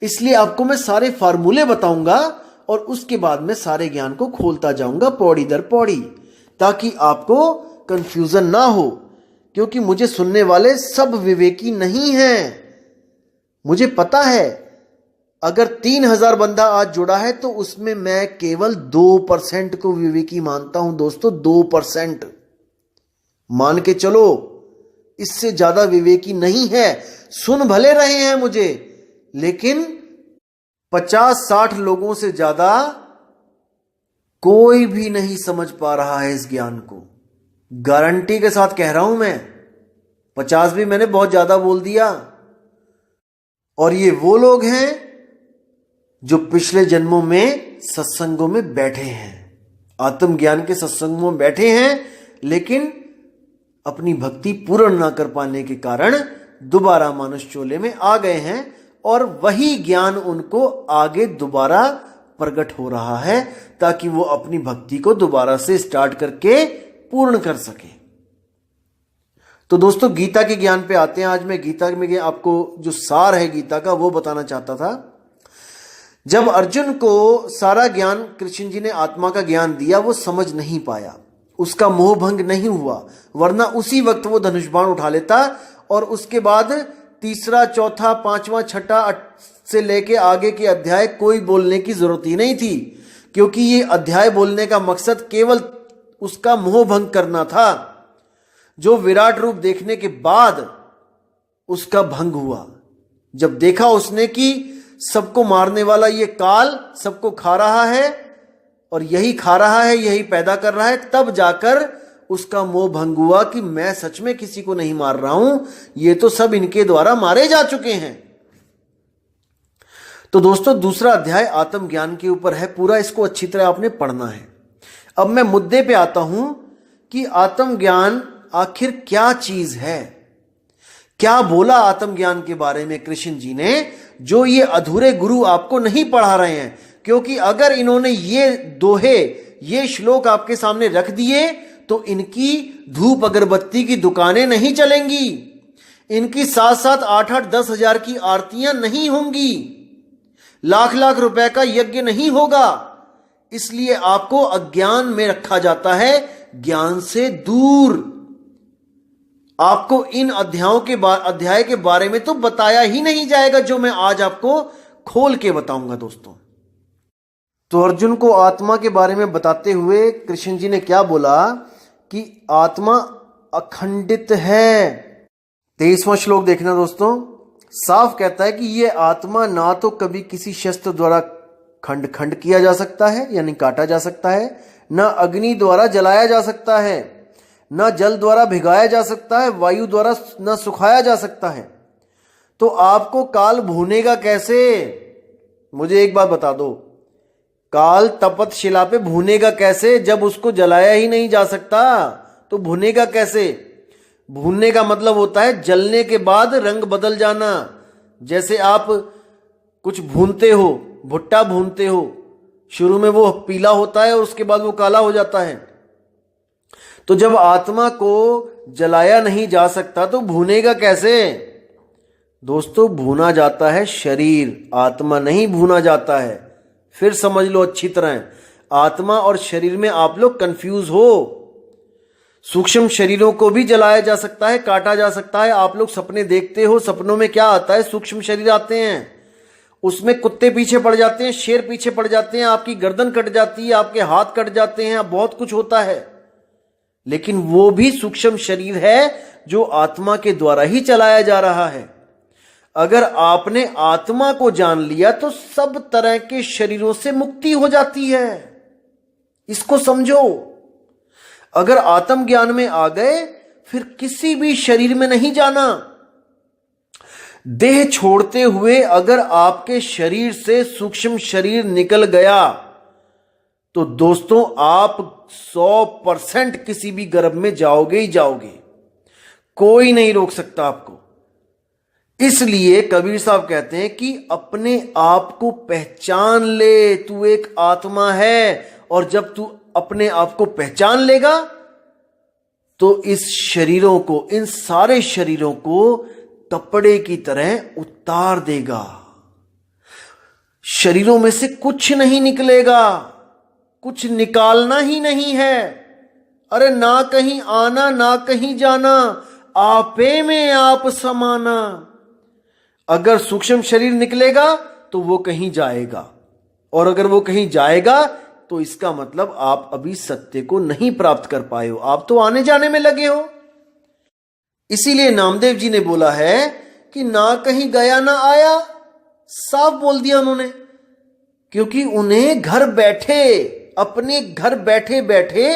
Speaker 1: इसलिए आपको मैं सारे फार्मूले बताऊंगा और उसके बाद में सारे ज्ञान को खोलता जाऊंगा पौड़ी दर पौड़ी, ताकि आपको कंफ्यूजन ना हो। क्योंकि मुझे सुनने वाले सब विवेकी नहीं हैं। मुझे पता है अगर 3000 बंदा आज जुड़ा है तो उसमें मैं केवल 2% को विवेकी मानता हूं दोस्तों। 2% मान के चलो, इससे ज्यादा विवेकी नहीं है। सुन भले रहे हैं मुझे, लेकिन 50-60 लोगों से ज्यादा कोई भी नहीं समझ पा रहा है इस ज्ञान को। गारंटी के साथ कह रहा हूं मैं। 50 भी मैंने बहुत ज्यादा बोल दिया। और ये वो लोग हैं जो पिछले जन्मों में सत्संगों में बैठे हैं, आत्मज्ञान के सत्संगों में बैठे हैं, लेकिन अपनी भक्ति पूर्ण ना कर पाने के कारण दोबारा मानुष चोले में आ गए हैं और वही ज्ञान उनको आगे दोबारा प्रकट हो रहा है, ताकि वो अपनी भक्ति को दोबारा से स्टार्ट करके पूर्ण कर सके। तो दोस्तों गीता के ज्ञान पे आते हैं। आज मैं गीता में आपको जो सार है गीता का वो बताना चाहता था। जब अर्जुन को सारा ज्ञान कृष्ण जी ने आत्मा का ज्ञान दिया, वो समझ नहीं पाया, उसका मोह भंग नहीं हुआ, वरना उसी वक्त वो धनुष बाण उठा लेता और उसके बाद तीसरा, चौथा, पांचवा, छठा से लेके आगे के अध्याय कोई बोलने की जरूरत ही नहीं थी, क्योंकि ये अध्याय बोलने का मकसद केवल उसका मोह भंग करना था, जो विराट रूप देखने के बाद उसका भंग हुआ। जब देखा उसने कि सबको मारने वाला ये काल सबको खा रहा है और यही खा रहा है, यही पैदा कर रहा है, तब जाकर उसका मोह भंग हुआ कि मैं सच में किसी को नहीं मार रहा हूं, ये तो सब इनके द्वारा मारे जा चुके हैं। तो दोस्तों दूसरा अध्याय आत्मज्ञान के ऊपर है पूरा, इसको अच्छी तरह आपने पढ़ना है। अब मैं मुद्दे पे आता हूं कि आत्मज्ञान आखिर क्या चीज है। क्या बोला आत्मज्ञान के बारे में कृष्ण जी ने, जो ये अधूरे गुरु आपको नहीं पढ़ा रहे हैं। क्योंकि अगर इन्होंने ये दोहे, ये श्लोक आपके सामने रख दिए तो इनकी धूप अगरबत्ती की दुकानें नहीं चलेंगी, इनकी 7-7, 8-8, 10 हजार की आरतियां नहीं होंगी, लाख लाख रुपए का यज्ञ नहीं होगा। इसलिए आपको अज्ञान में रखा जाता है, ज्ञान से दूर। आपको इन अध्याय के बारे में तो बताया ही नहीं जाएगा, जो मैं आज आपको खोल के बताऊंगा दोस्तों। तो अर्जुन को आत्मा के बारे में बताते हुए कृष्ण जी ने क्या बोला कि आत्मा अखंडित है। 23वां श्लोक देखना दोस्तों, साफ कहता है कि यह आत्मा ना तो कभी किसी शस्त्र द्वारा खंड खंड किया जा सकता है यानी काटा जा सकता है, ना अग्नि द्वारा जलाया जा सकता है, ना जल द्वारा भिगाया जा सकता है, वायु द्वारा ना सुखाया जा सकता है। तो आपको काल भूनेगा कैसे? मुझे एक बात बता दो, काल तपत शिला पे भूनेगा कैसे जब उसको जलाया ही नहीं जा सकता? तो भुनेगा कैसे? भूनने का मतलब होता है जलने के बाद रंग बदल जाना। जैसे आप कुछ भूनते हो, भुट्टा भूनते हो, शुरू में वो पीला होता है और उसके बाद वो काला हो जाता है। तो जब आत्मा को जलाया नहीं जा सकता तो भूनेगा कैसे? दोस्तों भूना जाता है शरीर, आत्मा नहीं भूना जाता है। फिर समझ लो अच्छी तरह, आत्मा और शरीर में आप लोग कंफ्यूज हो। सूक्ष्म शरीरों को भी जलाया जा सकता है, काटा जा सकता है। आप लोग सपने देखते हो, सपनों में क्या आता है? सूक्ष्म शरीर आते हैं, उसमें कुत्ते पीछे पड़ जाते हैं, शेर पीछे पड़ जाते हैं, आपकी गर्दन कट जाती है, आपके हाथ कट जाते हैं, बहुत कुछ होता है। लेकिन वो भी सूक्ष्म शरीर है जो आत्मा के द्वारा ही चलाया जा रहा है। अगर आपने आत्मा को जान लिया तो सब तरह के शरीरों से मुक्ति हो जाती है। इसको समझो। अगर आत्म ज्ञान में आ गए फिर किसी भी शरीर में नहीं जाना। देह छोड़ते हुए अगर आपके शरीर से सूक्ष्म शरीर निकल गया तो दोस्तों आप 100% किसी भी गर्भ में जाओगे ही जाओगे, कोई नहीं रोक सकता आपको। इसलिए कबीर साहब कहते हैं कि अपने आप को पहचान ले, तू एक आत्मा है। और जब तू अपने आप को पहचान लेगा तो इस शरीरों को, इन सारे शरीरों को कपड़े की तरह उतार देगा। शरीरों में से कुछ नहीं निकलेगा, कुछ निकालना ही नहीं है। अरे ना कहीं आना ना कहीं जाना, आपे में आप समाना। अगर सूक्ष्म शरीर निकलेगा तो वो कहीं जाएगा, और अगर वो कहीं जाएगा तो इसका मतलब आप अभी सत्य को नहीं प्राप्त कर पाए हो, आप तो आने जाने में लगे हो। इसीलिए नामदेव जी ने बोला है कि ना कहीं गया ना आया, साफ बोल दिया उन्होंने। क्योंकि उन्हें घर बैठे, अपने घर बैठे बैठे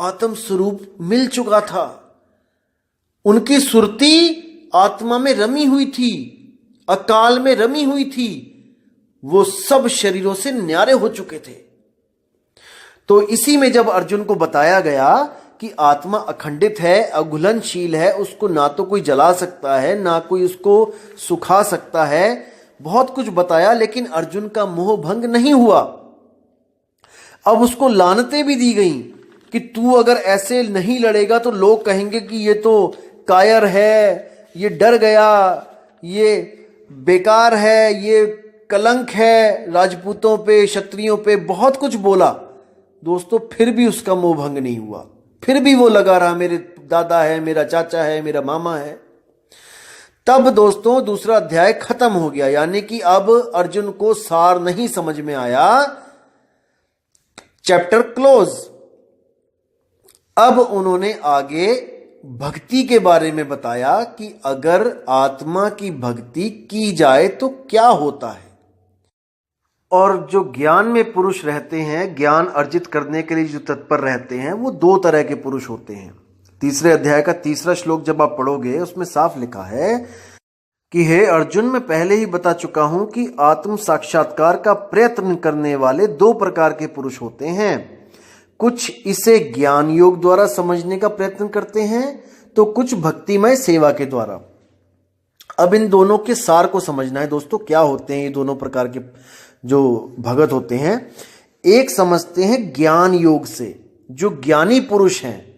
Speaker 1: आत्म स्वरूप मिल चुका था। उनकी सुरती आत्मा में रमी हुई थी, अकाल में रमी हुई थी। वो सब शरीरों से न्यारे हो चुके थे। तो इसी में जब अर्जुन को बताया गया कि आत्मा अखंडित है, अघुलनशील है, उसको ना तो कोई जला सकता है ना कोई उसको सुखा सकता है, बहुत कुछ बताया, लेकिन अर्जुन का मोह भंग नहीं हुआ। अब उसको लानतें भी दी गई कि तू अगर ऐसे नहीं लड़ेगा तो लोग कहेंगे कि ये तो कायर है, ये डर गया, ये बेकार है, ये कलंक है राजपूतों पे, क्षत्रियों पे, बहुत कुछ बोला। दोस्तों फिर भी उसका मोह भंग नहीं हुआ, फिर भी वो लगा रहा मेरे दादा है, मेरा चाचा है, मेरा मामा है। तब दोस्तों दूसरा अध्याय खत्म हो गया, यानी कि अब अर्जुन को सार नहीं समझ में आया, चैप्टर क्लोज। अब उन्होंने आगे भक्ति के बारे में बताया कि अगर आत्मा की भक्ति की जाए तो क्या होता है। और जो ज्ञान में पुरुष रहते हैं, ज्ञान अर्जित करने के लिए जो तत्पर रहते हैं, वो दो तरह के पुरुष होते हैं। तीसरे अध्याय का तीसरा श्लोक जब आप पढ़ोगे उसमें साफ लिखा है कि हे अर्जुन, मैं पहले ही बता चुका हूं कि आत्म साक्षात्कार का प्रयत्न करने वाले दो प्रकार के पुरुष होते हैं। कुछ इसे ज्ञान योग द्वारा समझने का प्रयत्न करते हैं तो कुछ भक्तिमय सेवा के द्वारा। अब इन दोनों के सार को समझना है दोस्तों, क्या होते हैं ये दोनों प्रकार के जो भगत होते हैं। एक समझते हैं ज्ञान योग से, जो ज्ञानी पुरुष हैं,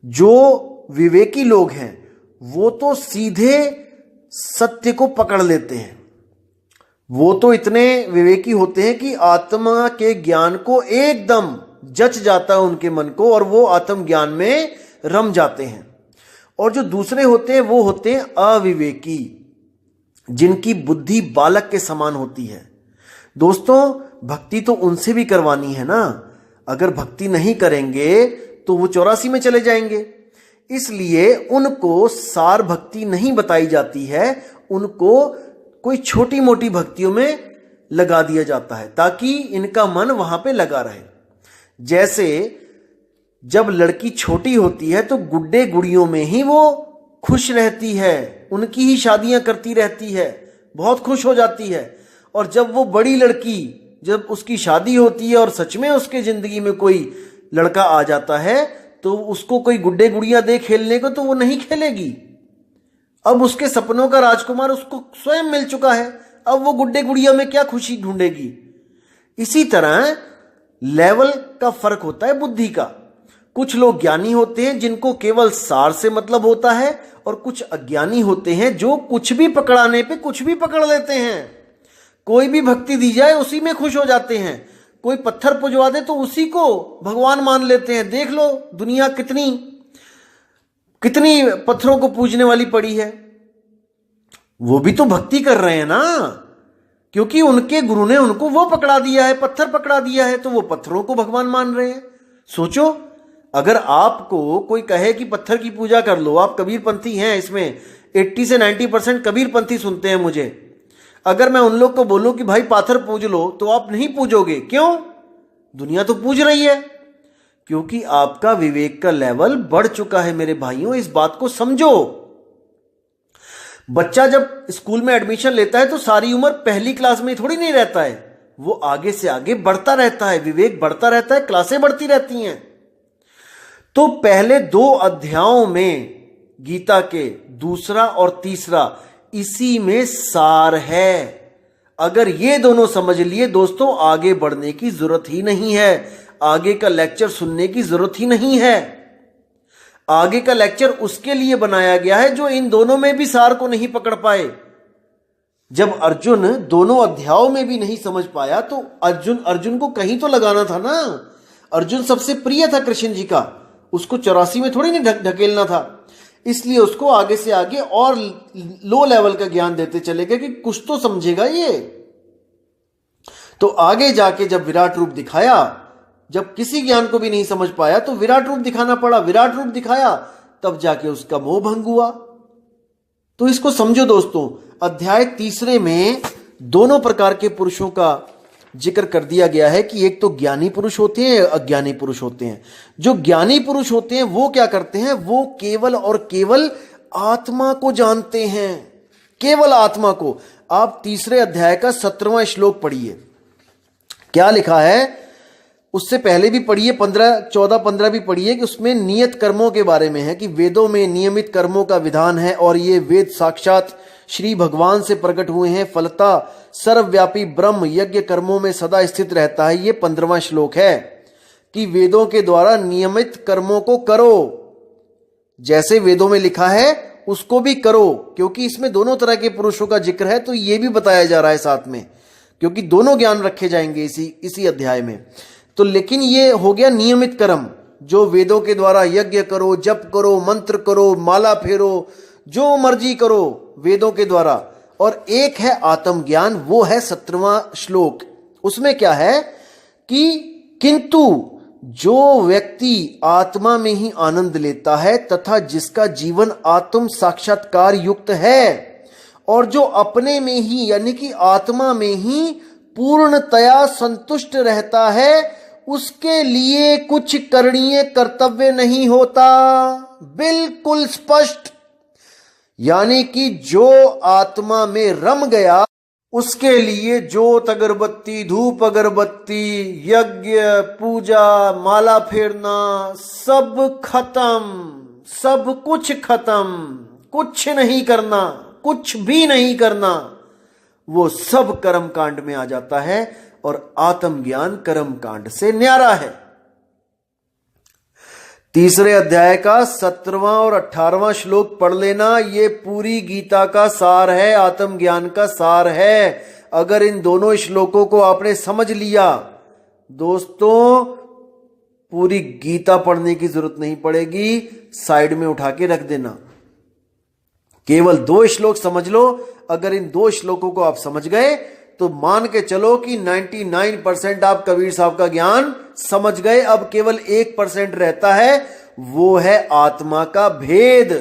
Speaker 1: जो विवेकी लोग हैं, वो तो सीधे सत्य को पकड़ लेते हैं। वो तो इतने विवेकी होते हैं कि आत्मा के ज्ञान को एकदम जच जाता है उनके मन को, और वो आत्म ज्ञान में रम जाते हैं। और जो दूसरे होते हैं वो होते हैं अविवेकी, जिनकी बुद्धि बालक के समान होती है। दोस्तों भक्ति तो उनसे भी करवानी है ना, अगर भक्ति नहीं करेंगे तो वो 84 में चले जाएंगे। इसलिए उनको सार भक्ति नहीं बताई जाती है, उनको कोई छोटी मोटी भक्तियों में लगा दिया जाता है ताकि इनका मन वहां पे लगा रहे। जैसे जब लड़की छोटी होती है तो गुड्डे गुड़ियों में ही वो खुश रहती है, उनकी ही शादियां करती रहती है, बहुत खुश हो जाती है। और जब वो बड़ी लड़की, जब उसकी शादी होती है और सच में उसके जिंदगी में कोई लड़का आ जाता है तो उसको कोई गुड्डे गुड़ियां दे खेलने को तो वो नहीं खेलेगी। अब उसके सपनों का राजकुमार उसको स्वयं मिल चुका है, अब वो गुड्डे गुड़िया में क्या खुशी ढूंढेगी। इसी तरह लेवल का फर्क होता है बुद्धि का। कुछ लोग ज्ञानी होते हैं जिनको केवल सार से मतलब होता है, और कुछ अज्ञानी होते हैं जो कुछ भी पकड़ाने पे कुछ भी पकड़ लेते हैं। कोई भी भक्ति दी जाए उसी में खुश हो जाते हैं, कोई पत्थर पुजवा दे तो उसी को भगवान मान लेते हैं। देख लो दुनिया कितनी कितनी पत्थरों को पूजने वाली पड़ी है, वो भी तो भक्ति कर रहे हैं ना, क्योंकि उनके गुरु ने उनको वो पकड़ा दिया है, पत्थर पकड़ा दिया है, तो वो पत्थरों को भगवान मान रहे हैं। सोचो, अगर आपको कोई कहे कि पत्थर की पूजा कर लो, आप कबीरपंथी हैं, इसमें 80 से 90% कबीरपंथी सुनते हैं मुझे, अगर मैं उन लोग को बोलूं कि भाई पाथर पूज लो, तो आप नहीं पूजोगे। क्यों? दुनिया तो पूज रही है, क्योंकि आपका विवेक का लेवल बढ़ चुका है। मेरे भाइयों, इस बात को समझो। बच्चा जब स्कूल में एडमिशन लेता है तो सारी उम्र पहली क्लास में थोड़ी नहीं रहता है, वो आगे से आगे बढ़ता रहता है, विवेक बढ़ता रहता है, क्लासें बढ़ती रहती हैं। तो पहले 2 अध्यायों में गीता के, दूसरा और तीसरा, इसी में सार है। अगर ये दोनों समझ लिए दोस्तों, आगे बढ़ने की जरूरत ही नहीं है, आगे का लेक्चर सुनने की जरूरत ही नहीं है। आगे का लेक्चर उसके लिए बनाया गया है जो इन दोनों में भी सार को नहीं पकड़ पाए। जब अर्जुन दोनों अध्यायों में भी नहीं समझ पाया, तो अर्जुन को कहीं तो लगाना था ना। अर्जुन सबसे प्रिय था कृष्ण जी का, उसको 84 में थोड़ी नहीं ढकेलना था। इसलिए उसको आगे से आगे और लो लेवल का ज्ञान देते चले गए कि कुछ तो समझेगा ये। तो आगे जाके जब विराट रूप दिखाया, जब किसी ज्ञान को भी नहीं समझ पाया तो विराट रूप दिखाना पड़ा, विराट रूप दिखाया, तब जाके उसका मोह भंग हुआ। तो इसको समझो दोस्तों, अध्याय 3 में दोनों प्रकार के पुरुषों का जिक्र कर दिया गया है कि एक तो ज्ञानी पुरुष होते हैं, अज्ञानी पुरुष होते हैं। जो ज्ञानी पुरुष होते हैं वो क्या करते हैं, वो केवल और केवल आत्मा को जानते हैं, केवल आत्मा को। आप 3 अध्याय का 17वां श्लोक पढ़िए, क्या लिखा है। उससे पहले भी पढ़िए, 14, 15 भी पढ़िए, कि उसमें नियत कर्मों के बारे में है कि वेदों में नियमित कर्मों का विधान है और ये वेद साक्षात श्री भगवान से प्रकट हुए हैं, फलता सर्वव्यापी ब्रह्म यज्ञ कर्मों में सदा स्थित रहता है। ये 15वां श्लोक है कि वेदों के द्वारा नियमित कर्मों को करो, जैसे वेदों में लिखा है उसको भी करो, क्योंकि इसमें दोनों तरह के पुरुषों का जिक्र है। तो ये भी बताया जा रहा है साथ में, क्योंकि दोनों ज्ञान रखे जाएंगे इसी अध्याय में। तो लेकिन ये हो गया नियमित कर्म, जो वेदों के द्वारा यज्ञ करो, जप करो, मंत्र करो, माला फेरो, जो मर्जी करो वेदों के द्वारा। और एक है आत्मज्ञान, वो है 17वां श्लोक। उसमें क्या है कि किंतु जो व्यक्ति आत्मा में ही आनंद लेता है तथा जिसका जीवन आत्म साक्षात्कार युक्त है और जो अपने में ही यानी कि आत्मा में ही पूर्णतया संतुष्ट रहता है, उसके लिए कुछ करणीय कर्तव्य नहीं होता। बिल्कुल स्पष्ट, यानी कि जो आत्मा में रम गया उसके लिए जोत अगरबत्ती, धूप अगरबत्ती, यज्ञ, पूजा, माला फेरना, सब खत्म, सब कुछ खत्म, कुछ नहीं करना, कुछ भी नहीं करना, वो सब कर्म कांड में आ जाता है। और आत्मज्ञान कर्म कांड से न्यारा है। 3 अध्याय का 17वां और 18वां श्लोक पढ़ लेना, ये पूरी गीता का सार है, आत्मज्ञान का सार है। अगर इन दोनों श्लोकों को आपने समझ लिया दोस्तों, पूरी गीता पढ़ने की जरूरत नहीं पड़ेगी, साइड में उठा के रख देना। केवल 2 श्लोक समझ लो। अगर इन 2 श्लोकों को आप समझ गए तो मान के चलो कि 99% आप कबीर साहब का ज्ञान समझ गए। अब केवल 1% रहता है, वो है आत्मा का भेद,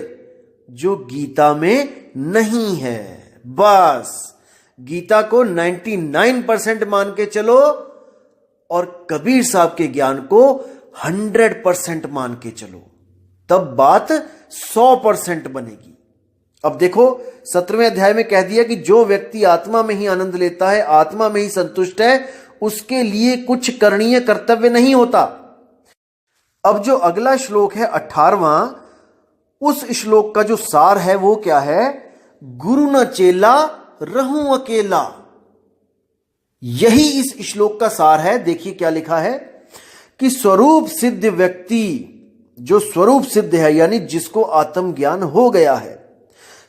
Speaker 1: जो गीता में नहीं है। बस गीता को 99% मान के चलो और कबीर साहब के ज्ञान को 100% मान के चलो, तब बात 100% बनेगी। अब देखो 17वें अध्याय में कह दिया कि जो व्यक्ति आत्मा में ही आनंद लेता है, आत्मा में ही संतुष्ट है, उसके लिए कुछ करणीय कर्तव्य नहीं होता। अब जो अगला श्लोक है 18वां, उस श्लोक का जो सार है वो क्या है, गुरु न चेला रहूं अकेला। यही इस श्लोक का सार है। देखिए क्या लिखा है कि स्वरूप सिद्ध व्यक्ति, जो स्वरूप सिद्ध है यानी जिसको आत्मज्ञान हो गया है,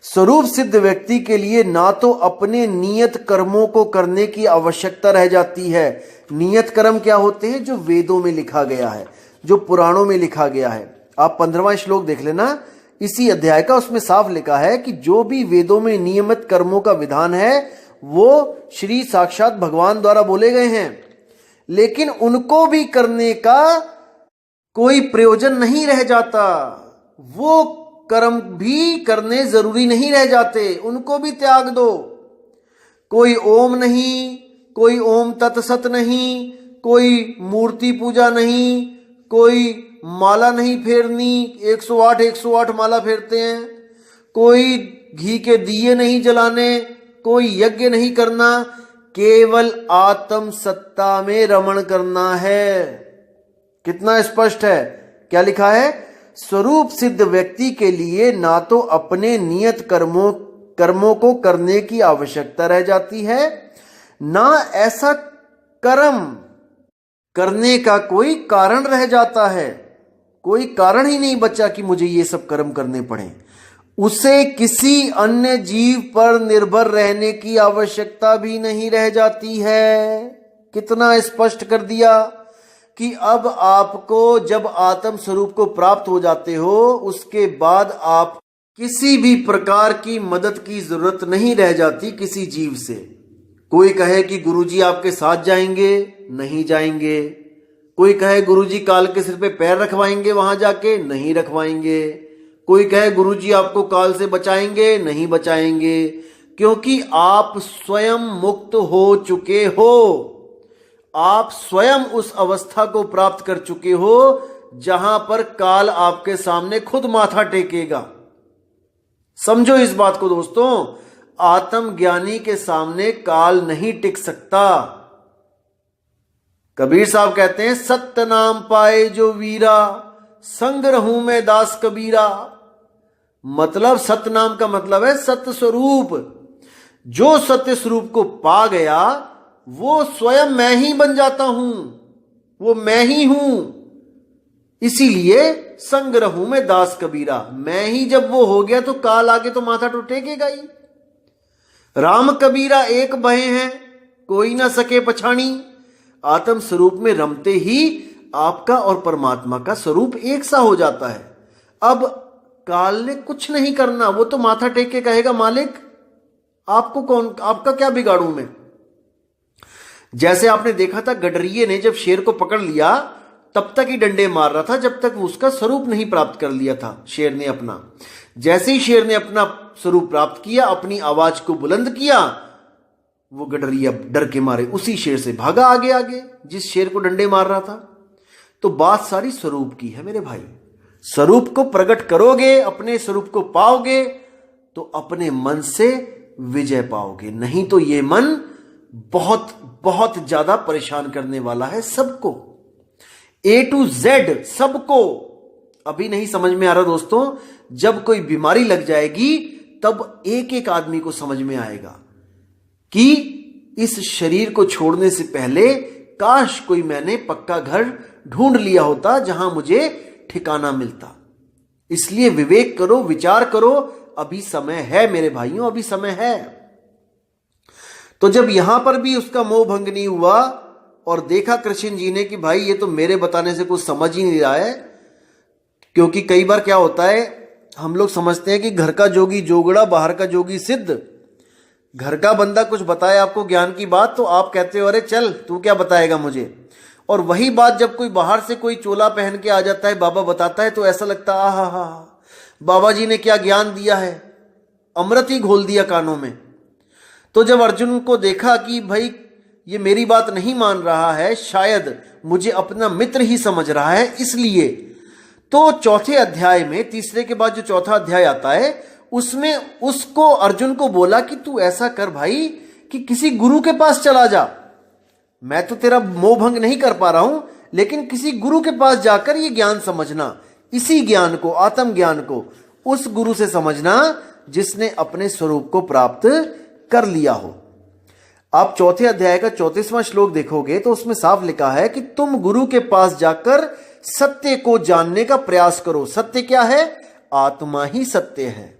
Speaker 1: स्वरूप सिद्ध व्यक्ति के लिए ना तो अपने नियत कर्मों को करने की आवश्यकता रह जाती है। नियत कर्म क्या होते हैं, जो वेदों में लिखा गया है, जो पुराणों में लिखा गया है। आप 15वां श्लोक देख लेना, इसी अध्याय का, उसमें साफ लिखा है कि जो भी वेदों में नियमित कर्मों का विधान है वो श्री साक्षात भगवान द्वारा बोले गए हैं, लेकिन उनको भी करने का कोई प्रयोजन नहीं रह जाता। वो कर्म भी करने जरूरी नहीं रह जाते, उनको भी त्याग दो। कोई ओम नहीं, कोई ओम तत्सत नहीं, कोई मूर्ति पूजा नहीं, कोई माला नहीं फेरनी, 108 माला फेरते हैं, कोई घी के दिए नहीं जलाने, कोई यज्ञ नहीं करना, केवल आत्म सत्ता में रमण करना है। कितना स्पष्ट है, क्या लिखा है? स्वरूप सिद्ध व्यक्ति के लिए ना तो अपने नियत कर्मों को करने की आवश्यकता रह जाती है, ना ऐसा कर्म करने का कोई कारण रह जाता है। कोई कारण ही नहीं बचा कि मुझे ये सब कर्म करने पड़े। उसे किसी अन्य जीव पर निर्भर रहने की आवश्यकता भी नहीं रह जाती है। कितना स्पष्ट कर दिया कि अब आपको जब आत्म स्वरूप को प्राप्त हो जाते हो, उसके बाद आप किसी भी प्रकार की मदद की जरूरत नहीं रह जाती किसी जीव से। कोई कहे कि गुरुजी आपके साथ जाएंगे, नहीं जाएंगे। कोई कहे गुरुजी काल के सिर पे पैर रखवाएंगे वहां जाके, नहीं रखवाएंगे। कोई कहे गुरुजी आपको काल से बचाएंगे, नहीं बचाएंगे, क्योंकि आप स्वयं मुक्त हो चुके हो। आप स्वयं उस अवस्था को प्राप्त कर चुके हो जहां पर काल आपके सामने खुद माथा टेकेगा। समझो इस बात को दोस्तों, आत्मज्ञानी के सामने काल नहीं टिक सकता। कबीर साहब कहते हैं, सत्य नाम पाए जो वीरा, संग रहूं मैं दास कबीरा। मतलब सत्य नाम का मतलब है सत्य स्वरूप। जो सत्य स्वरूप को पा गया वो स्वयं मैं ही बन जाता हूं, वो मैं ही हूं। इसीलिए संग रहूं मैं दास कबीरा। मैं ही जब वो हो गया तो काल आगे तो माथा तो टेकेगा ही। राम कबीरा एक भय हैं, कोई ना सके पछाणी। आत्म स्वरूप में रमते ही आपका और परमात्मा का स्वरूप एक सा हो जाता है। अब काल ने कुछ नहीं करना, वो तो माथा टेक के कहेगा, मालिक आपको कौन, आपका क्या बिगाड़ू मैं। जैसे आपने देखा था गडरिये ने जब शेर को पकड़ लिया तब तक ही डंडे मार रहा था जब तक वो उसका स्वरूप नहीं प्राप्त कर लिया था शेर ने अपना। जैसे ही शेर ने अपना स्वरूप प्राप्त किया, अपनी आवाज को बुलंद किया, वो गडरिया डर के मारे उसी शेर से भागा आगे आगे जिस शेर को डंडे मार रहा था। तो बात सारी स्वरूप की है मेरे भाई। स्वरूप को प्रकट करोगे, अपने स्वरूप को पाओगे तो अपने मन से विजय पाओगे। नहीं तो ये मन बहुत बहुत ज्यादा परेशान करने वाला है सबको, A to Z सबको। अभी नहीं समझ में आ रहा दोस्तों, जब कोई बीमारी लग जाएगी तब एक एक आदमी को समझ में आएगा कि इस शरीर को छोड़ने से पहले काश कोई मैंने पक्का घर ढूंढ लिया होता जहां मुझे ठिकाना मिलता। इसलिए विवेक करो, विचार करो, अभी समय है मेरे भाइयों, अभी समय है। तो जब यहां पर भी उसका मोह भंग नहीं हुआ और देखा कृष्ण जी ने कि भाई ये तो मेरे बताने से कुछ समझ ही नहीं रहा है। क्योंकि कई बार क्या होता है, हम लोग समझते हैं कि घर का जोगी जोगड़ा, बाहर का जोगी सिद्ध। घर का बंदा कुछ बताए आपको ज्ञान की बात तो आप कहते हो अरे चल तू क्या बताएगा मुझे। और वही बात जब कोई बाहर से कोई चोला पहन के आ जाता है, बाबा बताता है, तो ऐसा लगता है आहा हा, बाबा जी ने क्या ज्ञान दिया है, अमृत ही घोल दिया कानों में। तो जब अर्जुन को देखा कि भाई ये मेरी बात नहीं मान रहा है, शायद मुझे अपना मित्र ही समझ रहा है, इसलिए तो चौथे अध्याय में, तीसरे के बाद जो चौथा अध्याय आता है उसमें उसको अर्जुन को बोला कि तू ऐसा कर भाई कि किसी गुरु के पास चला जा। मैं तो तेरा मोह भंग नहीं कर पा रहा हूं, लेकिन किसी गुरु के पास जाकर ये ज्ञान समझना, इसी ज्ञान को, आत्म ज्ञान को उस गुरु से समझना जिसने अपने स्वरूप को प्राप्त कर लिया हो। आप चौथे अध्याय का 34वां श्लोक देखोगे तो उसमें साफ लिखा है कि तुम गुरु के पास जाकर सत्य को जानने का प्रयास करो। सत्य क्या है? आत्मा ही सत्य है,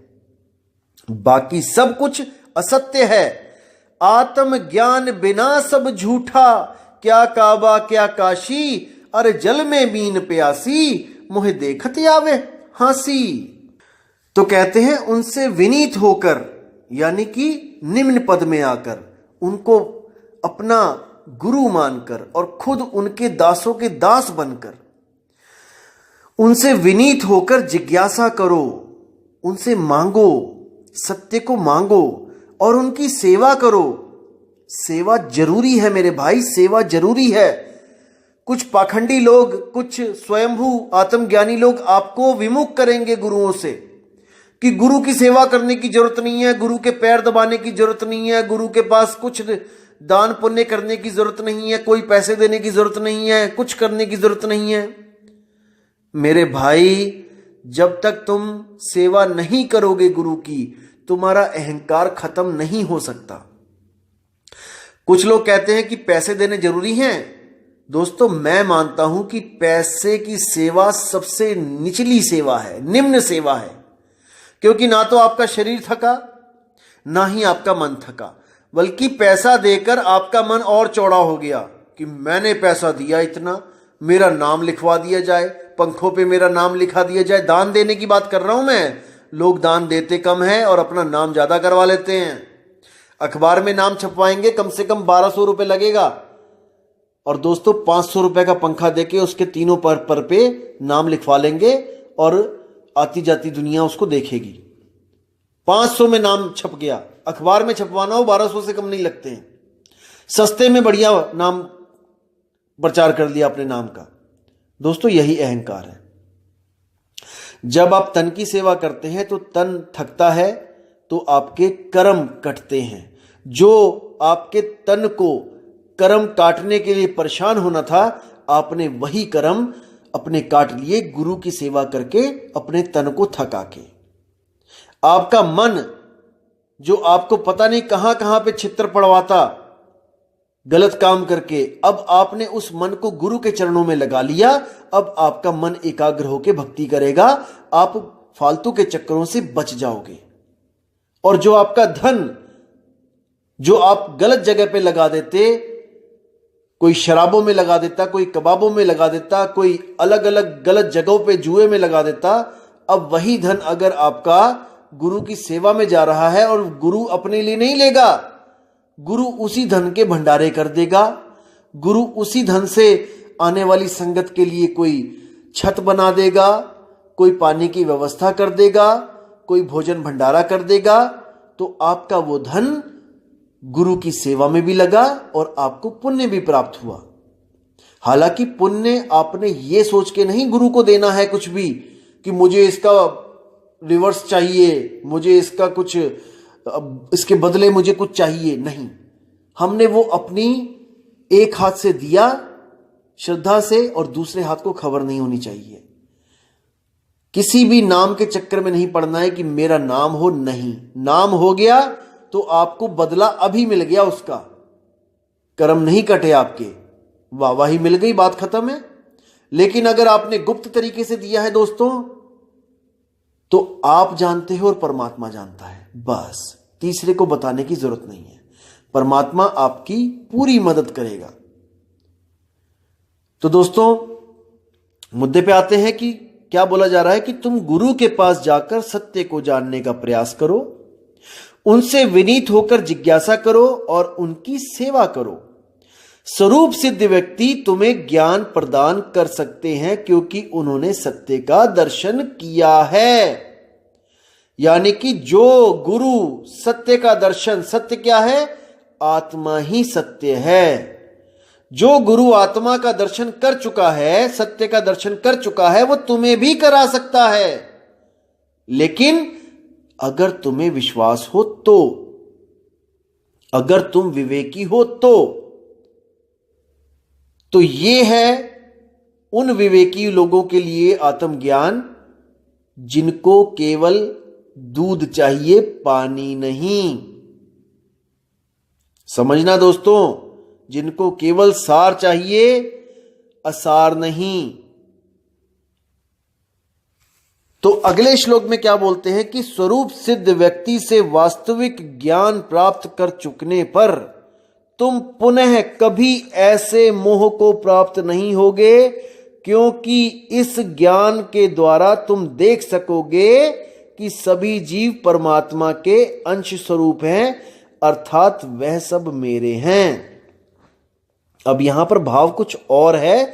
Speaker 1: बाकी सब कुछ असत्य है। आत्म ज्ञान बिना सब झूठा, क्या काबा क्या काशी, अरे जल में बीन प्यासी, मुहे देखत आवे हासी। तो कहते हैं उनसे विनीत होकर, यानी कि निम्न पद में आकर, उनको अपना गुरु मानकर और खुद उनके दासों के दास बनकर उनसे विनीत होकर जिज्ञासा करो, उनसे मांगो, सत्य को मांगो और उनकी सेवा करो। सेवा जरूरी है मेरे भाई, सेवा जरूरी है। कुछ पाखंडी लोग, कुछ स्वयंभू आत्मज्ञानी लोग आपको विमुख करेंगे गुरुओं से कि गुरु की सेवा करने की जरूरत नहीं है, गुरु के पैर दबाने की जरूरत नहीं है, गुरु के पास कुछ दान पुण्य करने की जरूरत नहीं है, कोई पैसे देने की जरूरत नहीं है, कुछ करने की जरूरत नहीं है। मेरे भाई, जब तक तुम सेवा नहीं करोगे गुरु की, तुम्हारा अहंकार खत्म नहीं हो सकता। कुछ लोग कहते हैं कि पैसे देने जरूरी हैं। दोस्तों, मैं मानता हूं कि पैसे की सेवा सबसे निचली सेवा है, निम्न सेवा है, क्योंकि ना तो आपका शरीर थका, ना ही आपका मन थका, बल्कि पैसा देकर आपका मन और चौड़ा हो गया कि मैंने पैसा दिया इतना, मेरा नाम लिखवा दिया जाए, पंखों पे मेरा नाम लिखा दिया जाए। दान देने की बात कर रहा हूं मैं। लोग दान देते कम है और अपना नाम ज्यादा करवा लेते हैं। अखबार में नाम छपवाएंगे, कम से कम 1200 रुपए लगेगा, और दोस्तों 500 रुपए का पंखा देके उसके तीनों पर पे नाम लिखवा लेंगे और आती जाती दुनिया उसको देखेगी। 500 में नाम छप गया। अखबार में छपवाना हो 1200 से कम नहीं लगते हैं। सस्ते में बढ़िया नाम प्रचार कर लिया अपने नाम का। दोस्तों, यही अहंकार है। जब आप तन की सेवा करते हैं तो तन थकता है, तो आपके कर्म कटते हैं। जो आपके तन को कर्म काटने के लिए परेशान होना था, आपने वही कर्म अपने काट लिए गुरु की सेवा करके, अपने तन को थका के। आपका मन, जो आपको पता नहीं कहां कहां पे छित्र पड़वाता गलत काम करके, अब आपने उस मन को गुरु के चरणों में लगा लिया। अब आपका मन एकाग्र होकर भक्ति करेगा, आप फालतू के चक्करों से बच जाओगे। और जो आपका धन, जो आप गलत जगह पे लगा देते, कोई शराबों में लगा देता, कोई कबाबों में लगा देता, कोई अलग अलग गलत जगहों पे जुए में लगा देता, अब वही धन अगर आपका गुरु की सेवा में जा रहा है, और गुरु अपने लिए नहीं लेगा, गुरु उसी धन के भंडारे कर देगा। गुरु उसी धन से आने वाली संगत के लिए कोई छत बना देगा, कोई पानी की व्यवस्था कर देगा, कोई भोजन भंडारा कर देगा। तो आपका वो धन गुरु की सेवा में भी लगा और आपको पुण्य भी प्राप्त हुआ। हालांकि पुण्य आपने ये सोच के नहीं गुरु को देना है कुछ भी, कि मुझे इसका रिवर्स चाहिए, मुझे इसका कुछ, इसके बदले मुझे कुछ चाहिए। नहीं, हमने वो अपनी एक हाथ से दिया श्रद्धा से, और दूसरे हाथ को खबर नहीं होनी चाहिए। किसी भी नाम के चक्कर में नहीं पड़ना है कि मेरा नाम हो। नहीं, नाम हो गया तो आपको बदला अभी मिल गया, उसका कर्म नहीं कटे आपके, वाहवाही मिल गई, बात खत्म है। लेकिन अगर आपने गुप्त तरीके से दिया है दोस्तों, तो आप जानते हो और परमात्मा जानता है, बस तीसरे को बताने की जरूरत नहीं है। परमात्मा आपकी पूरी मदद करेगा। तो दोस्तों, मुद्दे पे आते हैं कि क्या बोला जा रहा है कि तुम गुरु के पास जाकर सत्य को जानने का प्रयास करो, उनसे विनीत होकर जिज्ञासा करो और उनकी सेवा करो। स्वरूप सिद्ध व्यक्ति तुम्हें ज्ञान प्रदान कर सकते हैं, क्योंकि उन्होंने सत्य का दर्शन किया है। यानी कि जो गुरु सत्य का दर्शन, सत्य क्या है? आत्मा ही सत्य है। जो गुरु आत्मा का दर्शन कर चुका है, सत्य का दर्शन कर चुका है, वो तुम्हें भी करा सकता है। लेकिन अगर तुम्हें विश्वास हो तो, अगर तुम विवेकी हो तो ये है उन विवेकी लोगों के लिए आत्मज्ञान जिनको केवल दूध चाहिए, पानी नहीं। समझना दोस्तों, जिनको केवल सार चाहिए, असार नहीं। तो अगले श्लोक में क्या बोलते हैं कि स्वरूप सिद्ध व्यक्ति से वास्तविक ज्ञान प्राप्त कर चुकने पर तुम पुनः कभी ऐसे मोह को प्राप्त नहीं होगे, क्योंकि इस ज्ञान के द्वारा तुम देख सकोगे कि सभी जीव परमात्मा के अंश स्वरूप हैं, अर्थात वह सब मेरे हैं। अब यहां पर भाव कुछ और है,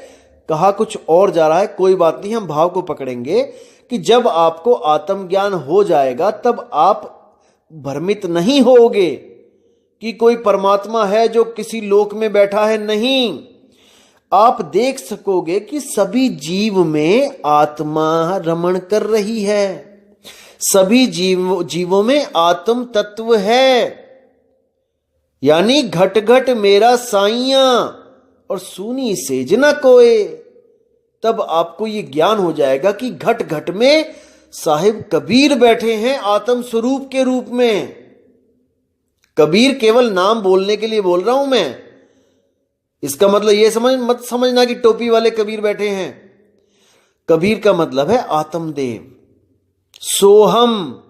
Speaker 1: कहा कुछ और जा रहा है, कोई बात नहीं, हम भाव को पकड़ेंगे कि जब आपको आत्मज्ञान हो जाएगा तब आप भ्रमित नहीं होगे कि कोई परमात्मा है जो किसी लोक में बैठा है। नहीं, आप देख सकोगे कि सभी जीव में आत्मा रमण कर रही है, सभी जीवों में आत्म तत्व है। यानी घट घट मेरा साइया और सूनी सेज न कोय। तब आपको यह ज्ञान हो जाएगा कि घट घट में साहिब कबीर बैठे हैं आत्म स्वरूप के रूप में। कबीर केवल नाम बोलने के लिए बोल रहा हूं मैं, इसका मतलब यह मत समझना कि टोपी वाले कबीर बैठे हैं। कबीर का मतलब है आत्मदेव, सोहम।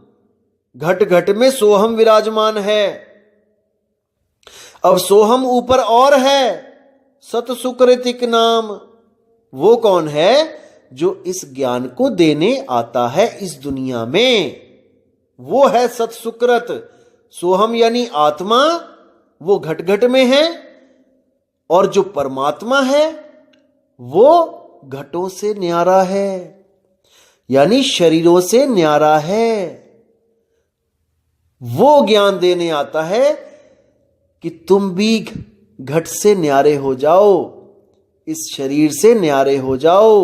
Speaker 1: घट घट में सोहम विराजमान है। अब सोहम ऊपर और है, सत सुकृतिक नाम। वो कौन है? जो इस ज्ञान को देने आता है इस दुनिया में, वो है सत सुकृत। सोहम यानी आत्मा, वो घट घट में है, और जो परमात्मा है वो घटों से न्यारा है, यानी शरीरों से न्यारा है। वो ज्ञान देने आता है कि तुम भी घट से न्यारे हो जाओ, इस शरीर से न्यारे हो जाओ,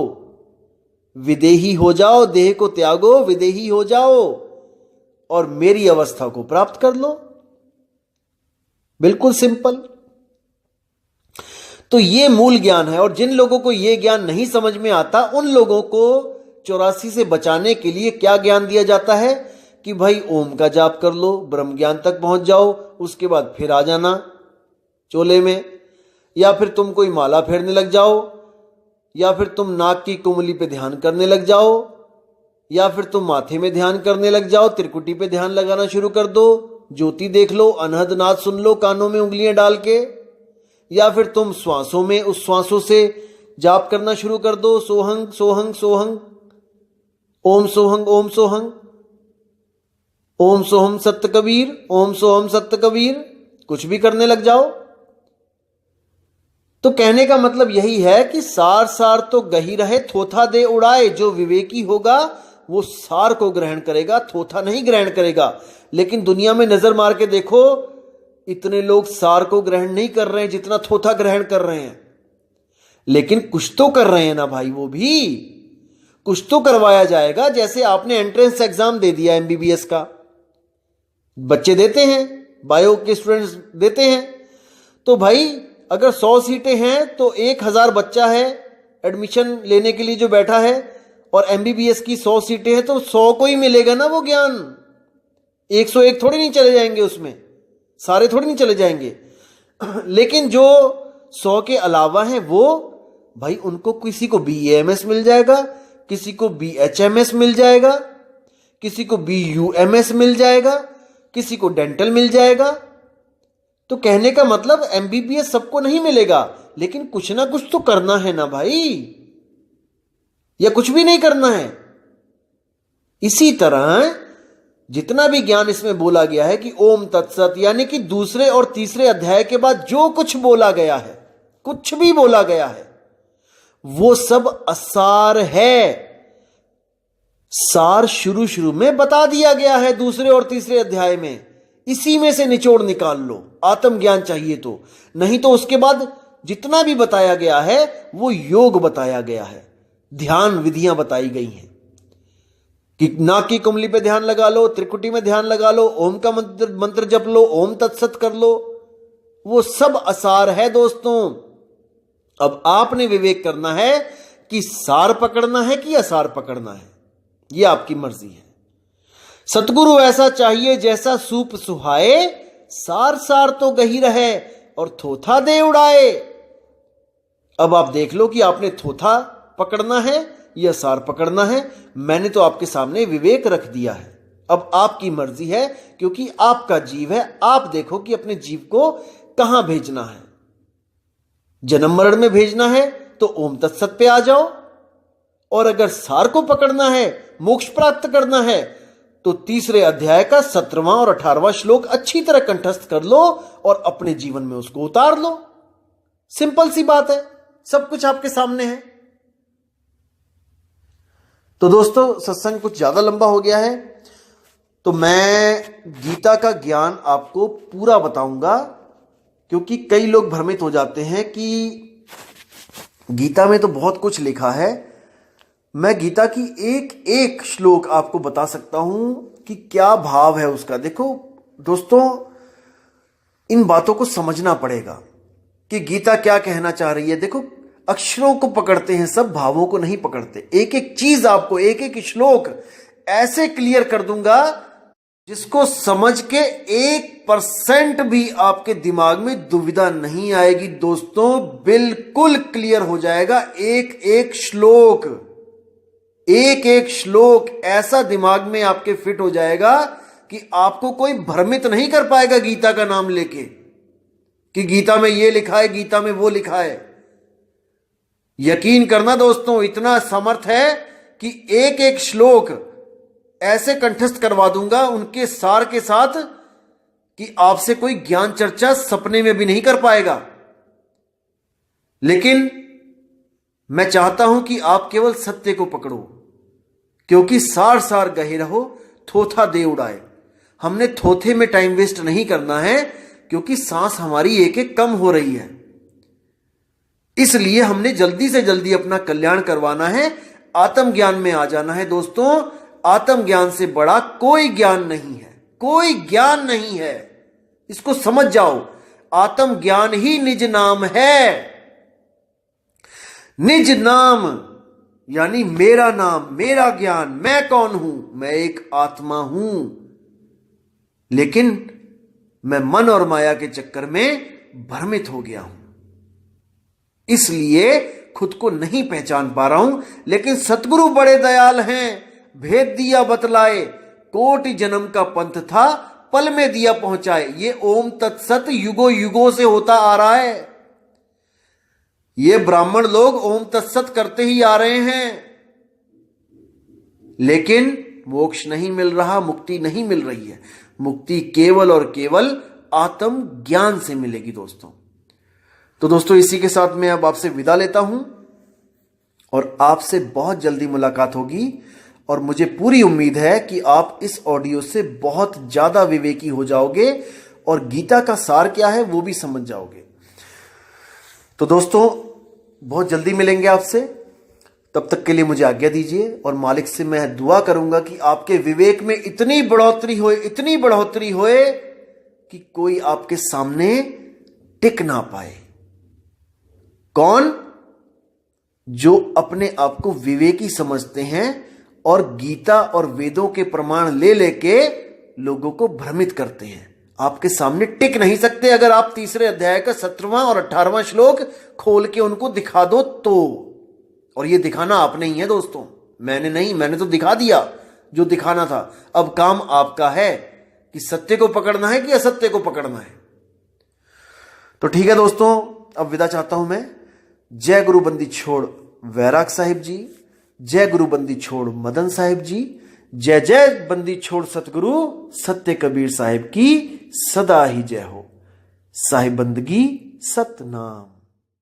Speaker 1: विदेही हो जाओ, देह को त्यागो, विदेही हो जाओ और मेरी अवस्था को प्राप्त कर लो। बिल्कुल सिंपल। तो ये मूल ज्ञान है, और जिन लोगों को यह ज्ञान नहीं समझ में आता उन लोगों को 84 से बचाने के लिए क्या ज्ञान दिया जाता है कि भाई ओम का जाप कर लो, ब्रह्म ज्ञान तक पहुंच जाओ, उसके बाद फिर आ जाना चोले में, या फिर तुम कोई माला फेरने लग जाओ, या फिर तुम नाक की कुंडली पे ध्यान करने लग जाओ, या फिर तुम माथे में ध्यान करने लग जाओ, त्रिकुटी पे ध्यान लगाना शुरू कर दो, ज्योति देख लो, अनहद नाद सुन लो कानों में उंगलियां डाल के, या फिर तुम श्वासों में उस श्वासों से जाप करना शुरू कर दो, सोहंग सोहंग सोहंग, ओम सोहंग ओम सोहंग, ओम सोहम सत्य कबीर, ओम सोहम सत्य कबीर, कुछ भी करने लग जाओ। तो कहने का मतलब यही है कि सार सार तो गही रहे थोथा दे उड़ाए। जो विवेकी होगा वो सार को ग्रहण करेगा, थोथा नहीं ग्रहण करेगा। लेकिन दुनिया में नजर मार के देखो, इतने लोग सार को ग्रहण नहीं कर रहे हैं जितना थोथा ग्रहण कर रहे हैं। लेकिन कुछ तो कर रहे हैं ना भाई, वो भी कुछ तो करवाया जाएगा। जैसे आपने एंट्रेंस एग्जाम दे दिया एमबीबीएस का, बच्चे देते हैं, बायो के स्टूडेंट्स देते हैं, तो भाई अगर 100 सीटें हैं तो 1000 बच्चा है एडमिशन लेने के लिए जो बैठा है, और एमबीबीएस की 100 सीटें हैं तो 100 को ही मिलेगा ना वो ज्ञान। 101 थोड़ी नहीं चले जाएंगे, उसमें सारे थोड़ी नहीं चले जाएंगे। लेकिन जो 100 के अलावा हैं वो भाई, उनको किसी को बीएएमएस मिल जाएगा, किसी को बीएचएमएस मिल जाएगा, किसी को बीयूएमएस मिल जाएगा, किसी को डेंटल मिल जाएगा। तो कहने का मतलब एमबीबीएस सबको नहीं मिलेगा, लेकिन कुछ ना कुछ तो करना है ना भाई, या कुछ भी नहीं करना है। इसी तरह जितना भी ज्ञान इसमें बोला गया है कि ओम तत्सत, यानी कि दूसरे और तीसरे अध्याय के बाद जो कुछ बोला गया है, कुछ भी बोला गया है, वो सब असार है। सार शुरू शुरू में बता दिया गया है दूसरे और तीसरे अध्याय में, इसी में से निचोड़ निकाल लो आत्मज्ञान चाहिए तो। नहीं तो उसके बाद जितना भी बताया गया है वो योग बताया गया है, ध्यान विधियां बताई गई हैं कि नाक की कुंडली पे ध्यान लगा लो, त्रिकुटी में ध्यान लगा लो, ओम का मंत्र जप लो, ओम तत्सत कर लो। वो सब असार है दोस्तों। अब आपने विवेक करना है कि सार पकड़ना है कि असार पकड़ना है, यह आपकी मर्जी है। सतगुरु ऐसा चाहिए जैसा सूप सुहाए, सार सार तो गही रहे और थोथा दे उड़ाए। अब आप देख लो कि आपने थोथा पकड़ना है या सार पकड़ना है। मैंने तो आपके सामने विवेक रख दिया है, अब आपकी मर्जी है, क्योंकि आपका जीव है। आप देखो कि अपने जीव को कहां भेजना है। जन्म मरण में भेजना है तो ओम तत्सत पे आ जाओ, और अगर सार को पकड़ना है, मोक्ष प्राप्त करना है, तो तीसरे अध्याय का 17वां और 18वां श्लोक अच्छी तरह कंठस्थ कर लो और अपने जीवन में उसको उतार लो। सिंपल सी बात है, सब कुछ आपके सामने है। तो दोस्तों, सत्संग कुछ ज्यादा लंबा हो गया है, तो मैं गीता का ज्ञान आपको पूरा बताऊंगा, क्योंकि कई लोग भ्रमित हो जाते हैं कि गीता में तो बहुत कुछ लिखा है। मैं गीता की एक एक श्लोक आपको बता सकता हूं कि क्या भाव है उसका। देखो दोस्तों, इन बातों को समझना पड़ेगा कि गीता क्या कहना चाह रही है। देखो, अक्षरों को पकड़ते हैं सब, भावों को नहीं पकड़ते। एक एक चीज आपको, एक एक श्लोक ऐसे क्लियर कर दूंगा जिसको समझ के 1% भी आपके दिमाग में दुविधा नहीं आएगी। दोस्तों, बिल्कुल क्लियर हो जाएगा। एक एक श्लोक, एक एक श्लोक ऐसा दिमाग में आपके फिट हो जाएगा कि आपको कोई भ्रमित नहीं कर पाएगा गीता का नाम लेके कि गीता में ये लिखा है, गीता में वो लिखा है। यकीन करना दोस्तों, इतना समर्थ है कि एक एक श्लोक ऐसे कंठस्थ करवा दूंगा उनके सार के साथ कि आपसे कोई ज्ञान चर्चा सपने में भी नहीं कर पाएगा। लेकिन मैं चाहता हूं कि आप केवल सत्य को पकड़ो, क्योंकि सार सार गहे रहो, थोथा दे उड़ाए। हमने थोथे में टाइम वेस्ट नहीं करना है, क्योंकि सांस हमारी एक एक कम हो रही है। इसलिए हमने जल्दी से जल्दी अपना कल्याण करवाना है, आत्मज्ञान में आ जाना है। दोस्तों, आत्मज्ञान से बड़ा कोई ज्ञान नहीं है, कोई ज्ञान नहीं है। इसको समझ जाओ, आत्मज्ञान ही निज नाम है। निज नाम यानी मेरा नाम, मेरा ज्ञान। मैं कौन हूं? मैं एक आत्मा हूं, लेकिन मैं मन और माया के चक्कर में भ्रमित हो गया हूं, इसलिए खुद को नहीं पहचान पा रहा हूं। लेकिन सतगुरु बड़े दयाल हैं, भेद दिया बतलाए, कोटि जन्म का पंथ था, पल में दिया पहुंचाए। ये ओम तत्सत युगों युगों से होता आ रहा है। ये ब्राह्मण लोग ओम तत्सत करते ही आ रहे हैं, लेकिन मोक्ष नहीं मिल रहा, मुक्ति नहीं मिल रही है। मुक्ति केवल और केवल आत्म ज्ञान से मिलेगी दोस्तों। तो दोस्तों, इसी के साथ मैं अब आपसे विदा लेता हूं और आपसे बहुत जल्दी मुलाकात होगी। और मुझे पूरी उम्मीद है कि आप इस ऑडियो से बहुत ज्यादा विवेकी हो जाओगे और गीता का सार क्या है वो भी समझ जाओगे। तो दोस्तों, बहुत जल्दी मिलेंगे आपसे। तब तक के लिए मुझे आज्ञा दीजिए और मालिक से मैं दुआ करूंगा कि आपके विवेक में इतनी बढ़ोतरी होए, इतनी बढ़ोतरी होए कि कोई आपके सामने टिक ना पाए। कौन? जो अपने आप को विवेकी समझते हैं और गीता और वेदों के प्रमाण ले लेके लोगों को भ्रमित करते हैं। आपके सामने टिक नहीं सकते अगर आप तीसरे अध्याय का 17वां और 18वां श्लोक खोल के उनको दिखा दो तो। और ये दिखाना आपने ही है दोस्तों, मैंने नहीं। मैंने तो दिखा दिया जो दिखाना था। अब काम आपका है कि सत्य को पकड़ना है कि असत्य को पकड़ना है। तो ठीक है दोस्तों, अब विदा चाहता हूं मैं। जय गुरु बंदी छोड़ वैराग साहिब जी, जय गुरु बंदी छोड़ मदन साहिब जी, जय जय बंदी छोड़ सतगुरु सत्य कबीर साहिब की सदा ही जय हो। साहिब बंदगी सतनाम।